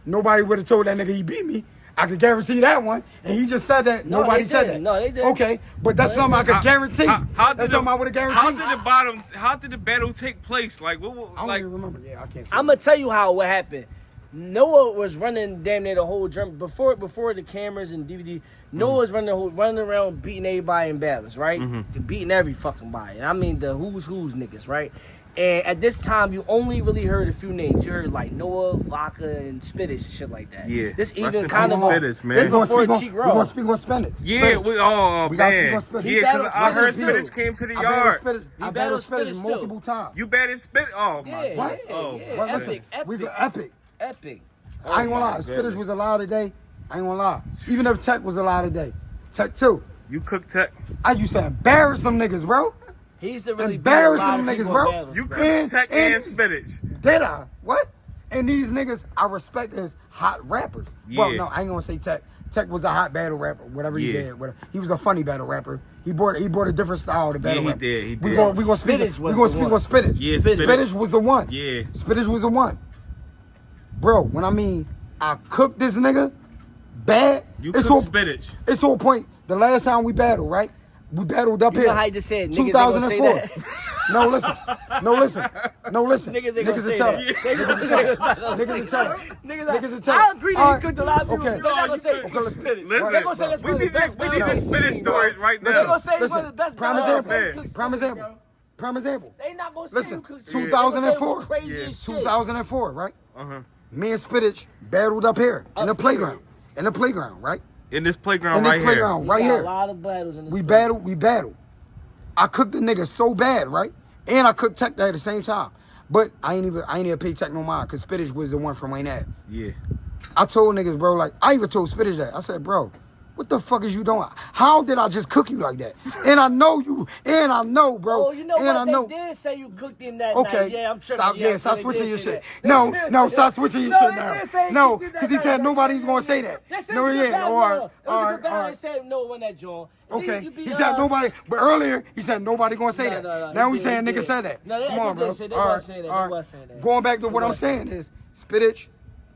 nobody would have told that nigga he beat me. I could guarantee that one, and he just said that. No, Nobody they said didn't. that. No, they didn't. Okay, but that's something I could guarantee. That's something I would have How guaranteed. did the battle take place? Like what? I don't Like even remember. Yeah, I can't. Say I'm gonna tell you how what happened. Noah was running damn near the whole drum before the cameras and DVD. Noah was running around beating everybody in battles, right? Beating every fucking body. And I mean the who's niggas, right? And at this time, you only really heard a few names. You heard like Noah, Vodka, and Spinach and shit like that. Yeah. This Rest even in kind peace, of Spinach, man. this before Cheek We're gonna Roll. speak on Spinach. yeah, Spinach. we oh We gotta speak man, on Spinach. yeah, because I heard Spinach. Spinach came to the I battled yard. Spinach. I battled battled Spinach Spinach, too. multiple times. You batted Spinach. Oh my. Yeah, What? Oh, yeah, Well, listen, epic, we epic, were epic. epic. I ain't gonna lie. Spinach was alive today. I ain't gonna lie. Even if Tech was alive today, Tech too. You cooked Tech. I used to embarrass them niggas, bro. He used to really Embarrass beat a lot them of niggas, people bro. in battles, You bro. cooked Tech and and- Spinach. Did I? What? And these niggas, I respect as hot rappers. Well, Yeah. no, I ain't gonna say Tech. Tech was a hot battle rapper. Whatever he Yeah. did, whatever. He was a funny battle rapper. He brought a different style to battle he rap. did, he We did. gonna speak. Spinach We was gonna the speak one. on Spinach. Yeah, Spinach Spinach. was the one. Yeah. Spinach was the one. Bro, when I mean I cooked this nigga bad, You it's cooked so- Spinach. It's to a point. The last time we battled, right? We battled up You here. know how you just said niggas ain't gonna say 2004. that? No, listen. Niggas ain't gonna Niggas say will tell that. it. Niggas will tell it. Niggas will tell it. I agree that All he right. cooked a lot of people. Okay. They're not gonna say Okay, listen. Spinach. Listen, They're gonna say that's we one of the need best we need battles the I've Spinach seen, bro. stories right They're now. gonna say one Listen. of the best Prime battles example. I've cooked Prime Spinach, example. bro. Prime example. They not gonna say Listen, you cooked 2004. Crazy Yeah. as shit. 2004, right? Uh-huh. Me and Spinach battled up here in the playground. In the playground, right? In this playground In this right playground, We right got here. A lot of battles in this. We place. battled. I cooked the nigga so bad, right? And I cooked Tech at the same time. But I ain't even pay Tech no mind because Spinach was the one from Wayne Ave. here. Yeah. I told niggas, bro, like, I even told Spinach that. I said, bro, what the fuck is you doing? How did I just cook you like that? And I know you, and I know, bro. Oh, you know and what? I know. They did say you cooked him that Okay. night. Yeah, I'm tripping. Stop, I'm stop tripping. switching They your did say shit. that. No, They did no, say stop that. switching your No, shit they now. did say No, you did that because he said night. nobody's gonna say that. They said No, it was a yeah, battle, all right, though. It was all a right, good battle. all They right. said no one that John. Okay, You beat, he said nobody, but earlier he said nobody gonna say No, that. no, Now he we did, saying he niggas did. said that. No, they Come on, did bro. say- they All was right, saying that. all They right. was saying that. Going back to what They I'm was saying is, Spinach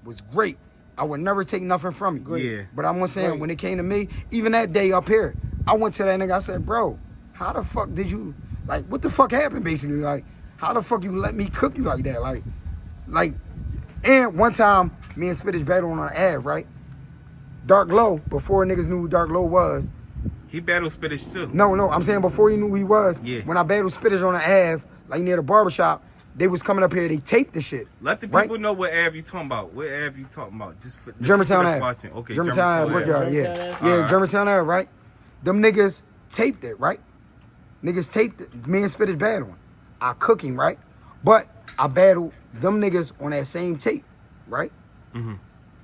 was great. I would never take nothing from you. Yeah. But I'm gonna say when it came to me, even that day up here, I went to that nigga. I said, bro, how the fuck did you, like, what the fuck happened basically? Like, how the fuck you let me cook you like that? Like, and one time, me and Spinach battled on Ave, right? Dark Low, before niggas knew who Dark Low was. He battled Spinach too. No, I'm saying before he knew who he was. Yeah. When I battled Spinach on the Ave, like near the barbershop, they was coming up here, they taped the shit. Let the right? people know what Ave you talking about. What Ave you talking about? Just for Germantown us Ave. watching. Okay, Germantown Ave, Brickyard, yeah. Germantown Ave? Yeah, Alright. Germantown Ave, right? Them niggas taped it, right? Niggas taped it. Me and Spinach battling. I cook him, right? But I battled them niggas on that same tape, right? Mm-hmm.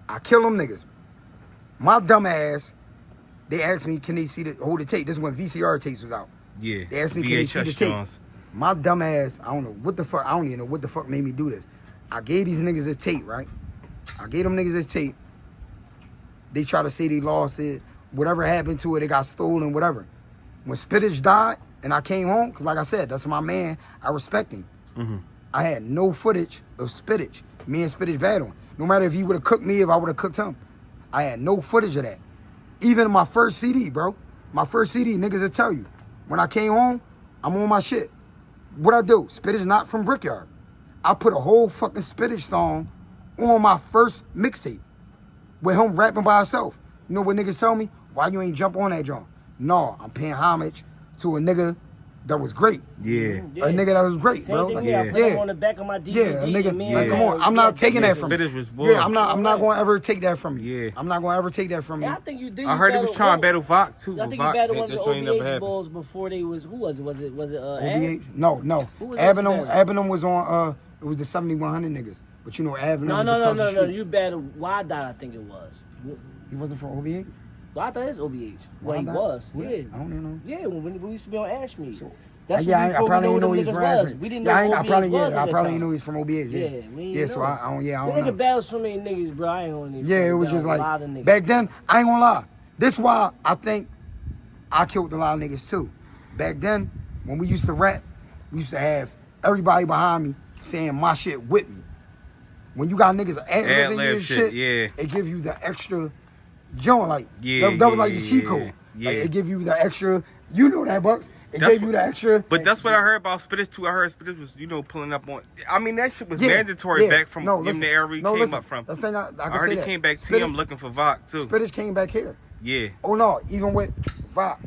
I kill them niggas. My dumb ass, they asked me, can they see hold the tape? This is when VCR tapes was out. Yeah. They asked me, can they see the VHS tape? Jones. My dumb ass, I don't know what the fuck, I don't even know what the fuck made me do this. I gave these niggas this tape, right? I gave them niggas this tape. They try to say they lost it. Whatever happened to it, it got stolen, whatever. When Spinach died and I came home, because like I said, that's my man, I respect him. Mm-hmm. I had no footage of Spinach, me and Spinach battling. No matter if he would have cooked me, if I would have cooked him. I had no footage of that. Even my first CD, bro. My first CD, niggas will tell you. When I came home, I'm on my shit. What I do? Spinach not from Brickyard. I put a whole fucking Spinach song on my first mixtape with him rapping by himself. You know what niggas tell me? Why you ain't jump on that joint? No, I'm paying homage to a nigga that was great. Yeah. A nigga that was great, Same bro. thing Like, here. I put him on the back of my DVD. yeah, a nigga. and me Like, and come on, I'm yeah, not taking Yeah, that from you. Spinach was boy. Yeah, I'm not gonna ever take that from you. Yeah. I'm not gonna ever take that from you. Yeah, I think you did. I heard he was trying to battle Vox too. I but think you Vox- battled one of that the joint never OBH happened. balls before they was. Who was it? Was it OBH? No. Who was that Abenham battle? was on. It was the 7100 niggas. But you know, Abenham No, was no, no, across no, the no. street. You battled Wide Dot, I think it was. He wasn't from OBH. Wide Dot is OBH. Well, he Why not? was. What? Yeah. I don't even know. Yeah, when we used to be on Ashmead. That's Yeah, when I probably didn't know who he's them from. niggas was. We didn't know I who probably OBH was I at that probably time. knew he's from OBH. Yeah, Yeah, we yeah. ain't So know. I don't. Yeah, I That don't nigga know. battled so many niggas, bro. I ain't gonna even. Yeah, it was just a lot of like niggas. back then. I ain't gonna lie. This why I think I killed a lot of niggas too. back then, when we used to rap, we used to have everybody behind me saying my shit with me. When you got niggas ad-libbing your shit, it give you the extra joint, like, that was like the cheat code. Like, it give you the extra, you know that, Buckz. It gave you the extra. But that's what I heard about Spittis too. I heard Spittis was, pulling up on. I mean, that shit was mandatory back from the era he came up from. That's thing I heard he came back to him looking for Vok too. Spittis came back here. Yeah. Oh no, even with Vok,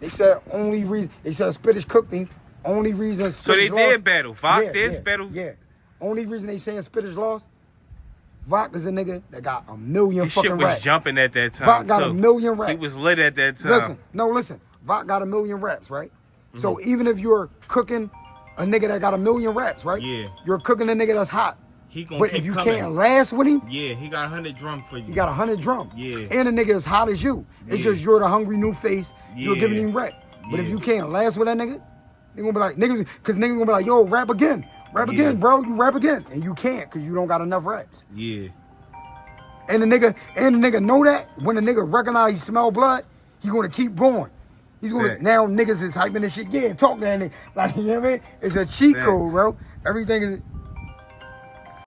they said only reason Spittis cooked him. Only reason Spittis so they lost, did battle. Vok did battle. Yeah. Only reason they saying Spittis lost. Vok is a nigga that got a million fucking shit was raps. Jumping at that time. Vok got a million raps. He was lit at that time. Listen. Vok got a million raps, right? So even if you're cooking a nigga that got a million raps, right? Yeah. You're cooking a nigga that's hot. He gonna but keep if you coming. can't last with him, he got 100 drums for you. He got 100 drums. Yeah. And a nigga as hot as you. It's just you're the hungry new face. You're giving him rap. But if you can't last with that nigga, they gonna be like, niggas gonna be like, yo, rap again. Rap again, bro. You rap again. And you can't because you don't got enough raps. Yeah. And the nigga know that. When the nigga recognize he smell blood, he gonna keep going. He's gonna now niggas is hyping this shit. Yeah, talk to that nigga. Like, you know what I mean? It's a cheat code, bro. Everything is